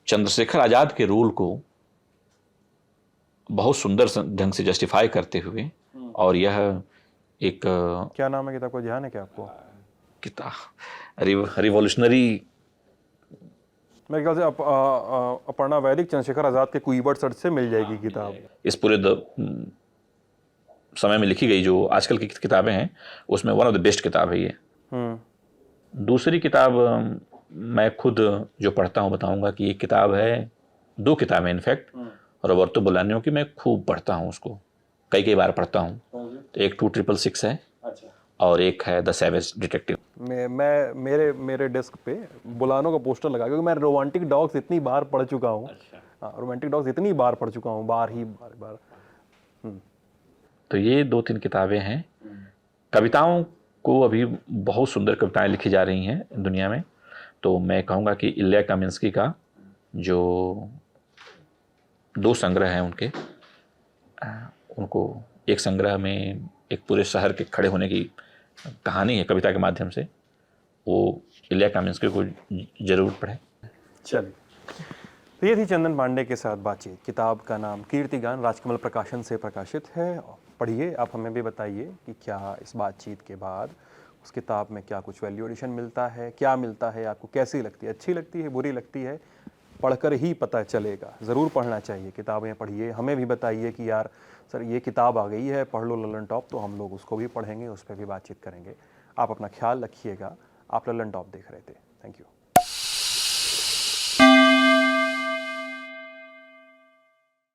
चंद्रशेखर आजाद के रूल को बहुत सुंदर ढंग से जस्टिफाई करते हुए, और यह एक, क्या नाम है किताब को, ध्यान है क्या आपको? किताब रिवॉल्यूशनरी, मेरे ख्याल से अपर्णा वैदिक, चंद्रशेखर आजाद के कुईबर्ड सर्च से मिल जाएगी किताब। इस पूरे समय में लिखी गई जो आजकल की किताबें हैं उसमें वन ऑफ द बेस्ट किताब है ये। दूसरी किताब मैं खुद जो पढ़ता हूँ बताऊंगा कि एक किताब है, 2 किताबें इनफैक्ट, रॉबर्टो बोलानियो की, मैं खूब पढ़ता हूँ उसको, कई बार पढ़ता हूँ। तो एक 2666 है और एक है द सैवेज डिटेक्टिव। मैं मेरे डेस्क पे बुलानो का पोस्टर लगा, क्योंकि मैं रोमांटिक डॉग्स इतनी बार पढ़ चुका हूँ। हाँ, रोमांटिक डॉग्स इतनी बार पढ़ चुका हूँ, बार। तो ये 2-3 किताबें हैं। कविताओं को अभी बहुत सुंदर कविताएं लिखी जा रही हैं दुनिया में। तो मैं कहूँगा कि इल्या कामिंस्की का जो 2 संग्रह हैं उनके, उनको एक संग्रह में एक पूरे शहर के खड़े होने की कहानी है कविता के माध्यम से, वो इल्या कामिंस्की को जरूर पढ़ें। चलिए, तो ये थी चंदन पांडे के साथ बातचीत। किताब का नाम कीर्तिगान, राजकमल प्रकाशन से प्रकाशित है। पढ़िए, आप हमें भी बताइए कि क्या इस बातचीत के बाद उस किताब में क्या कुछ वैल्यू एडिशन मिलता है, क्या मिलता है, आपको कैसी लगती है, अच्छी लगती है, बुरी लगती है, पढ़कर ही पता चलेगा। ज़रूर पढ़ना चाहिए, किताबें पढ़िए, हमें भी बताइए कि यार सर ये किताब आ गई है, पढ़ लो ललन टॉप, तो हम लोग उसको भी पढ़ेंगे, उस पर भी बातचीत करेंगे। आप अपना ख्याल रखिएगा। आप ललन टॉप देख रहे थे। Thank you.